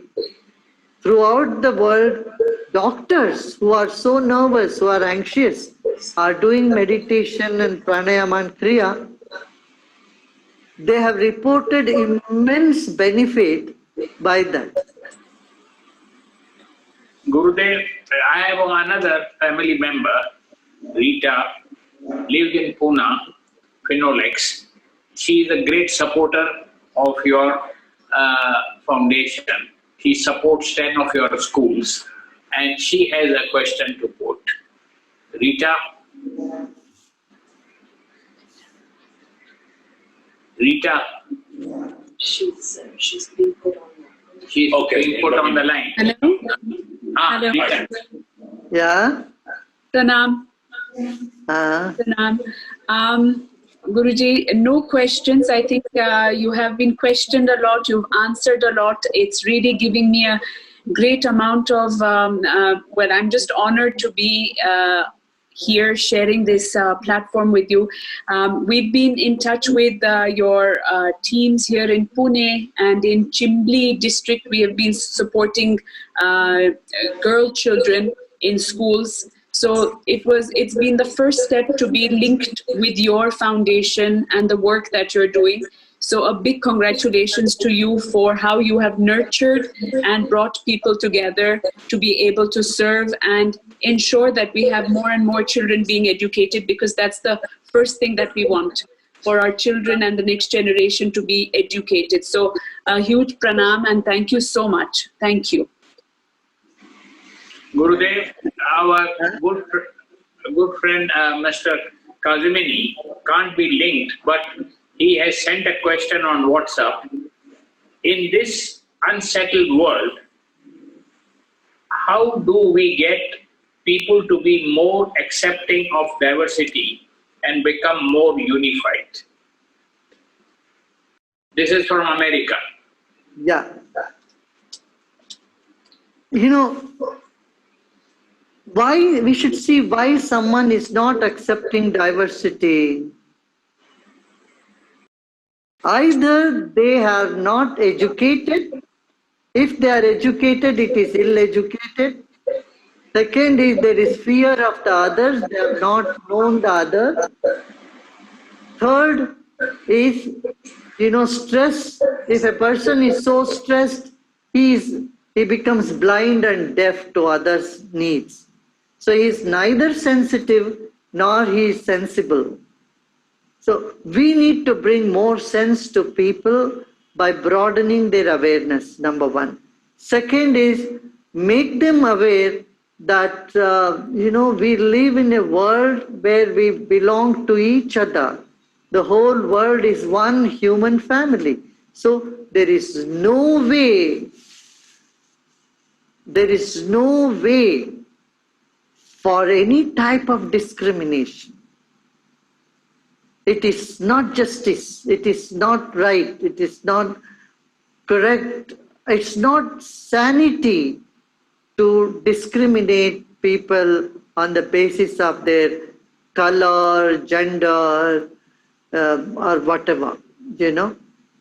I: Throughout the world, doctors who are so nervous, who are anxious, are doing meditation and pranayama and kriya. They have reported immense benefit by that.
H: Gurudev, I have another family member, Rita, lives in Pune, Phoenix. She is a great supporter of your foundation. She supports 10 of your schools, and she has a question to put. Rita? Rita?
J: She's being put on.
H: She's being put on the line.
L: Hello?
H: Hello. Rita.
I: Yeah?
L: Pranam. Pranam. Guruji, no questions. I think you have been questioned a lot. You've answered a lot. It's really giving me a great amount of, I'm just honored to be here sharing this platform with you. We've been in touch with your teams here in Pune and in Chimbli district. We have been supporting girl children in schools. So it's been the first step to be linked with your foundation and the work that you're doing. So a big congratulations to you for how you have nurtured and brought people together to be able to serve and ensure that we have more and more children being educated, because that's the first thing that we want, for our children and the next generation to be educated. So a huge pranam and thank you so much. Thank you.
H: Gurudev, our good friend Mr. Kazimini can't be linked, but he has sent a question on WhatsApp. In this unsettled world, how do we get people to be more accepting of diversity and become more unified? This is from America.
I: Yeah. Why we should see why someone is not accepting diversity. Either they are not educated. If they are educated, it is ill-educated. Second is there is fear of the others. They have not known the other. Third is, stress. If a person is so stressed, he becomes blind and deaf to others' needs. So he is neither sensitive nor he is sensible. So we need to bring more sense to people by broadening their awareness, number one. Second is make them aware that, we live in a world where we belong to each other. The whole world is one human family. So there is no way for any type of discrimination. It is not justice, it is not right, it is not correct, it's not sanity to discriminate people on the basis of their color, gender, or whatever,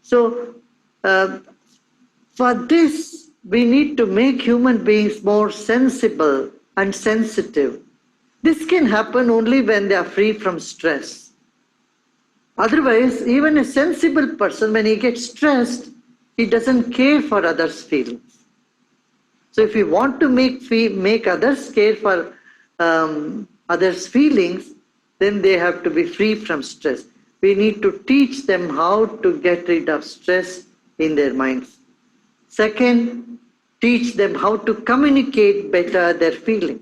I: So for this, we need to make human beings more sensible and sensitive. This can happen only when they are free from stress. Otherwise, even a sensible person, when he gets stressed, he doesn't care for others' feelings. So if you want to make others care for others' feelings, then they have to be free from stress. We need to teach them how to get rid of stress in their minds. Second, teach them how to communicate better their feelings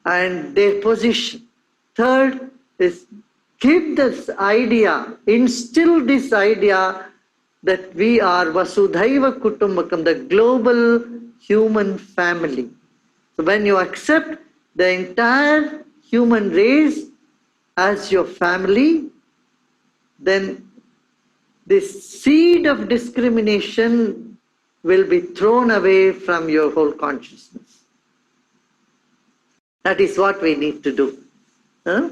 I: and their position. Third is give this idea, instill this idea that we are Vasudhaiva Kutumbakam, the global human family. So when you accept the entire human race as your family, then this seed of discrimination will be thrown away from your whole consciousness. That is what we need to do. Huh?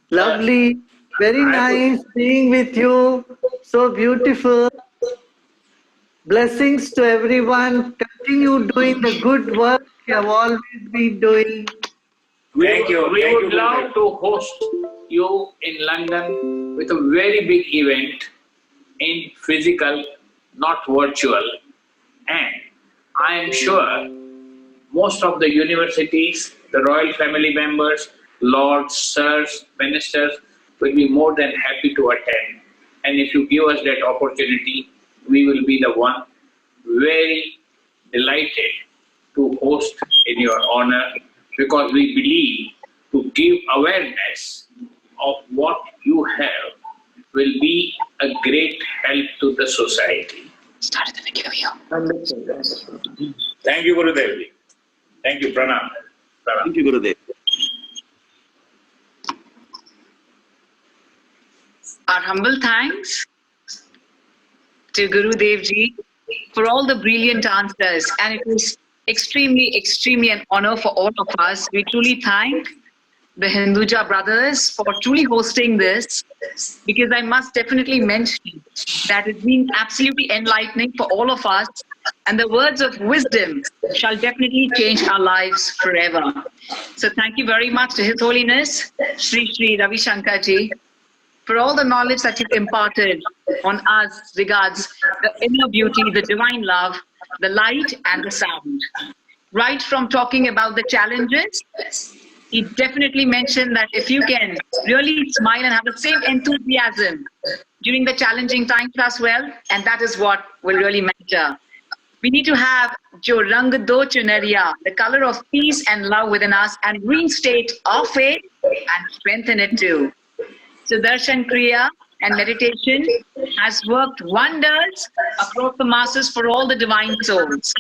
I: Lovely, very nice being with you, so beautiful. Blessings to everyone. Continue doing the good work you have always been doing.
H: Thank you. We would love to host you in London with a very big event in physical, not virtual. And I am sure most of the universities, the royal family members, lords, sirs, ministers will be more than happy to attend. And if you give us that opportunity, we will be the one very delighted to host in your honor, because we believe to give awareness of what you have will be a great help to the society.
J: Started the video.
H: Thank you, Gurudev. Thank you, Pranam.
K: Thank you, Gurudev.
F: Our humble thanks to Guru Dev Ji for all the brilliant answers, and it was extremely an honor for all of us. We truly thank the Hinduja brothers for truly hosting this, because I must definitely mention that it's been absolutely enlightening for all of us, and the words of wisdom shall definitely change our lives forever. So thank you very much to His Holiness Sri Ravi Shankar Ji for all the knowledge that you've imparted on us regards the inner beauty, the divine love, the light and the sound. Right from talking about the challenges, he definitely mentioned that if you can really smile and have the same enthusiasm during the challenging times as well, and that is what will really matter. We need to have Jo Rang Do Chunariya, the color of peace and love within us, and reinstate our faith and strengthen it too. So Darshan Kriya and meditation has worked wonders across the masses for all the divine souls.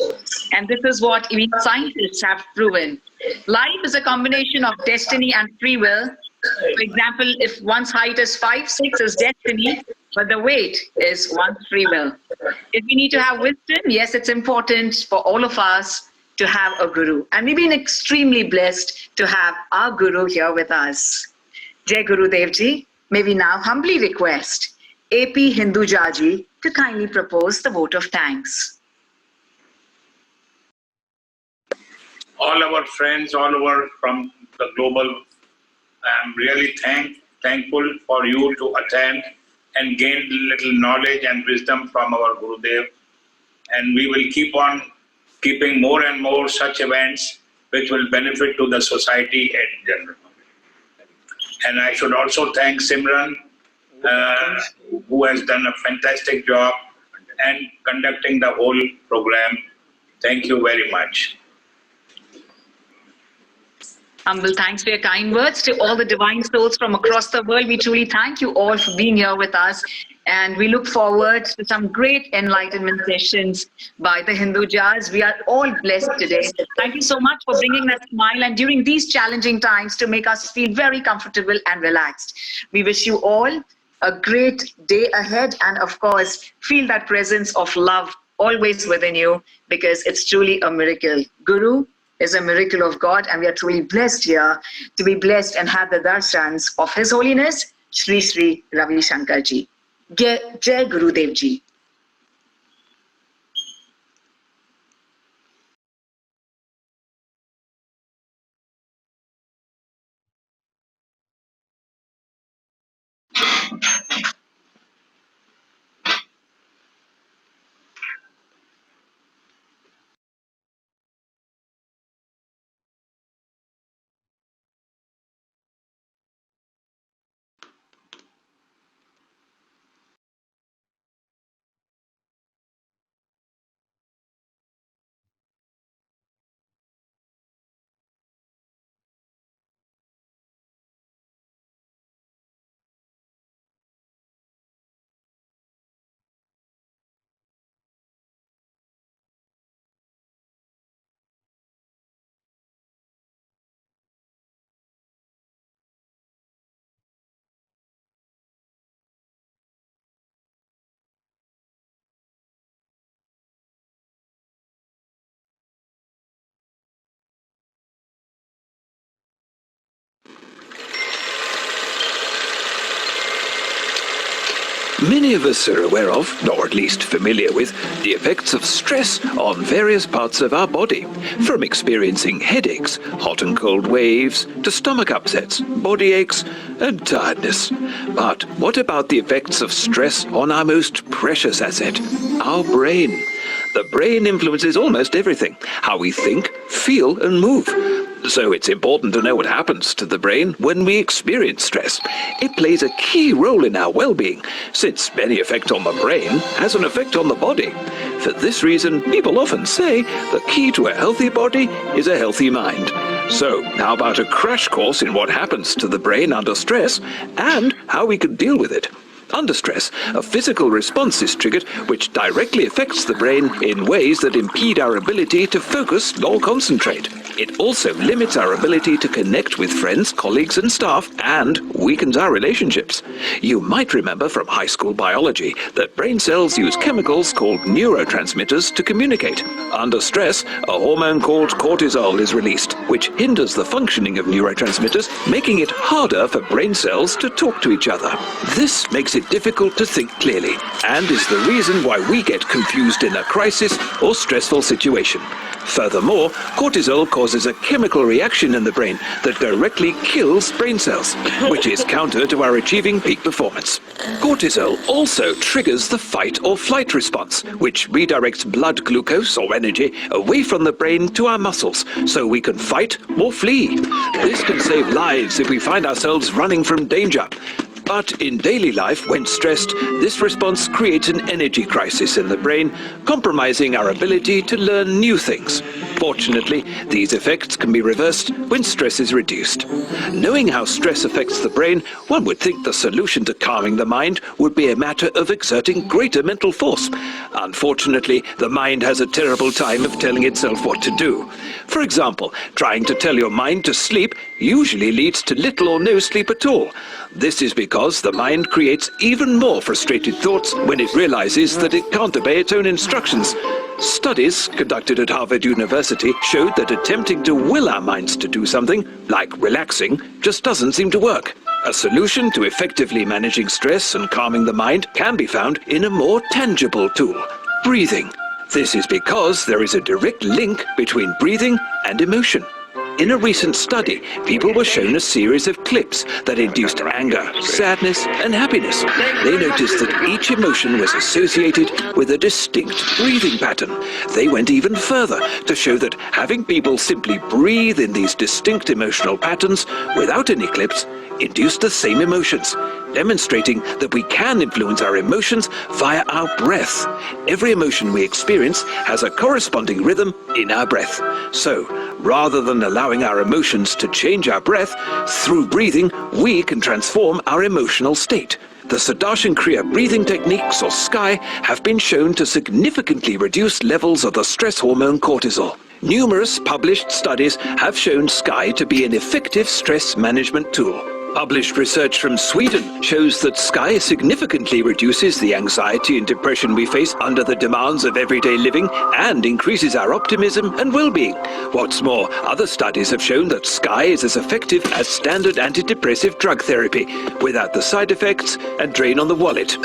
F: And this is what even scientists have proven. Life is a combination of destiny and free will. For example, if one's height is 5'6" is destiny, but the weight is one's free will. If we need to have wisdom, yes, it's important for all of us to have a guru. And we've been extremely blessed to have our guru here with us. Jai Guru Dev Ji. May we now humbly request A.P. Hinduja Ji to kindly propose the vote of thanks.
H: All our friends all over from the global, I'm really thankful for you to attend and gain little knowledge and wisdom from our Gurudev. And we will keep on keeping more and more such events which will benefit to the society in general. And I should also thank Simran, who has done a fantastic job and conducting the whole program. Thank you very much.
F: Humble thanks for your kind words to all the divine souls from across the world. We truly thank you all for being here with us. And we look forward to some great enlightenment sessions by the Hindujas. We are all blessed today. Thank you so much for bringing that smile and during these challenging times to make us feel very comfortable and relaxed. We wish you all a great day ahead, and of course, feel that presence of love always within you, because it's truly a miracle. Guru is a miracle of God, and we are truly blessed here to be blessed and have the darshans of His Holiness Sri Ravi Shankar Ji. Jai Guru Dev Ji.
M: Many of us are aware of, or at least familiar with, the effects of stress on various parts of our body, from experiencing headaches, hot and cold waves, to stomach upsets, body aches, and tiredness. But what about the effects of stress on our most precious asset, our brain? The brain influences almost everything, how we think, feel, and move. So it's important to know what happens to the brain when we experience stress. It plays a key role in our well-being, since any effect on the brain has an effect on the body. For this reason, people often say the key to a healthy body is a healthy mind. So, how about a crash course in what happens to the brain under stress and how we can deal with it? Under stress, a physical response is triggered which directly affects the brain in ways that impede our ability to focus or concentrate. It also limits our ability to connect with friends, colleagues, and staff, and weakens our relationships. You might remember from high school biology that brain cells use chemicals called neurotransmitters to communicate. Under stress, a hormone called cortisol is released, which hinders the functioning of neurotransmitters, making it harder for brain cells to talk to each other. This makes it difficult to think clearly, and is the reason why we get confused in a crisis or stressful situation. Furthermore, cortisol causes a chemical reaction in the brain that directly kills brain cells, which is counter to our achieving peak performance. Cortisol also triggers the fight or flight response, which redirects blood glucose or energy away from the brain to our muscles, so we can fight or flee. This can save lives if we find ourselves running from danger. But in daily life, when stressed, this response creates an energy crisis in the brain, compromising our ability to learn new things. Fortunately, these effects can be reversed when stress is reduced. Knowing how stress affects the brain, one would think the solution to calming the mind would be a matter of exerting greater mental force. Unfortunately, the mind has a terrible time of telling itself what to do. For example, trying to tell your mind to sleep usually leads to little or no sleep at all. This is because the mind creates even more frustrated thoughts when it realizes that it can't obey its own instructions. Studies conducted at Harvard University showed that attempting to will our minds to do something, like relaxing, just doesn't seem to work. A solution to effectively managing stress and calming the mind can be found in a more tangible tool: breathing. This is because there is a direct link between breathing and emotion. In a recent study, people were shown a series of clips that induced anger, sadness, and happiness. They noticed that each emotion was associated with a distinct breathing pattern. They went even further to show that having people simply breathe in these distinct emotional patterns without any clips induced the same emotions, demonstrating that we can influence our emotions via our breath. Every emotion we experience has a corresponding rhythm in our breath. So, rather than allowing our emotions to change our breath, through breathing, we can transform our emotional state. The Sudarshan Kriya breathing techniques, or SKY, have been shown to significantly reduce levels of the stress hormone cortisol. Numerous published studies have shown SKY to be an effective stress management tool. Published research from Sweden shows that SKY significantly reduces the anxiety and depression we face under the demands of everyday living and increases our optimism and well-being. What's more, other studies have shown that SKY is as effective as standard antidepressive drug therapy, without the side effects and drain on the wallet.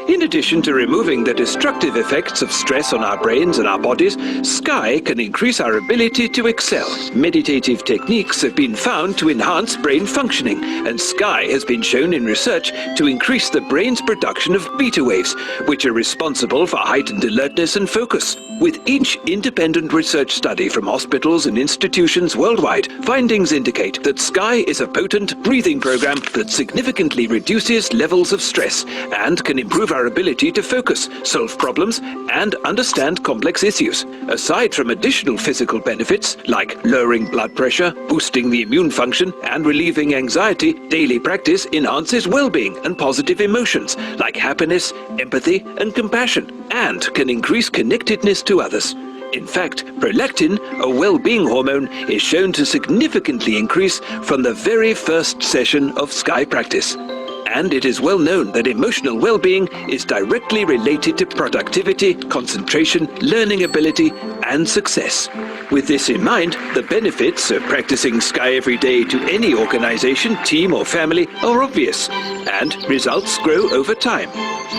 M: In addition to removing the destructive effects of stress on our brains and our bodies, Sky can increase our ability to excel. Meditative techniques have been found to enhance brain functioning, and Sky has been shown in research to increase the brain's production of beta waves, which are responsible for heightened alertness and focus. With each independent research study from hospitals and institutions worldwide, findings indicate that Sky is a potent breathing program that significantly reduces levels of stress and can improve our ability to focus, solve problems, and understand complex issues. Aside from additional physical benefits like lowering blood pressure, boosting the immune function, and relieving anxiety, daily practice enhances well-being and positive emotions like happiness, empathy, and compassion, and can increase connectedness to others. In fact, prolactin, a well-being hormone, is shown to significantly increase from the very first session of Sky practice. And it is well known that emotional well-being is directly related to productivity, concentration, learning ability, and success. With this in mind, the benefits of practicing Sky every day to any organization, team, or family are obvious, and results grow over time.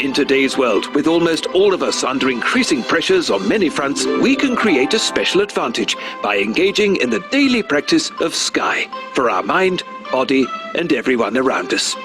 M: In today's world, with almost all of us under increasing pressures on many fronts, we can create a special advantage by engaging in the daily practice of Sky for our mind, body, and everyone around us.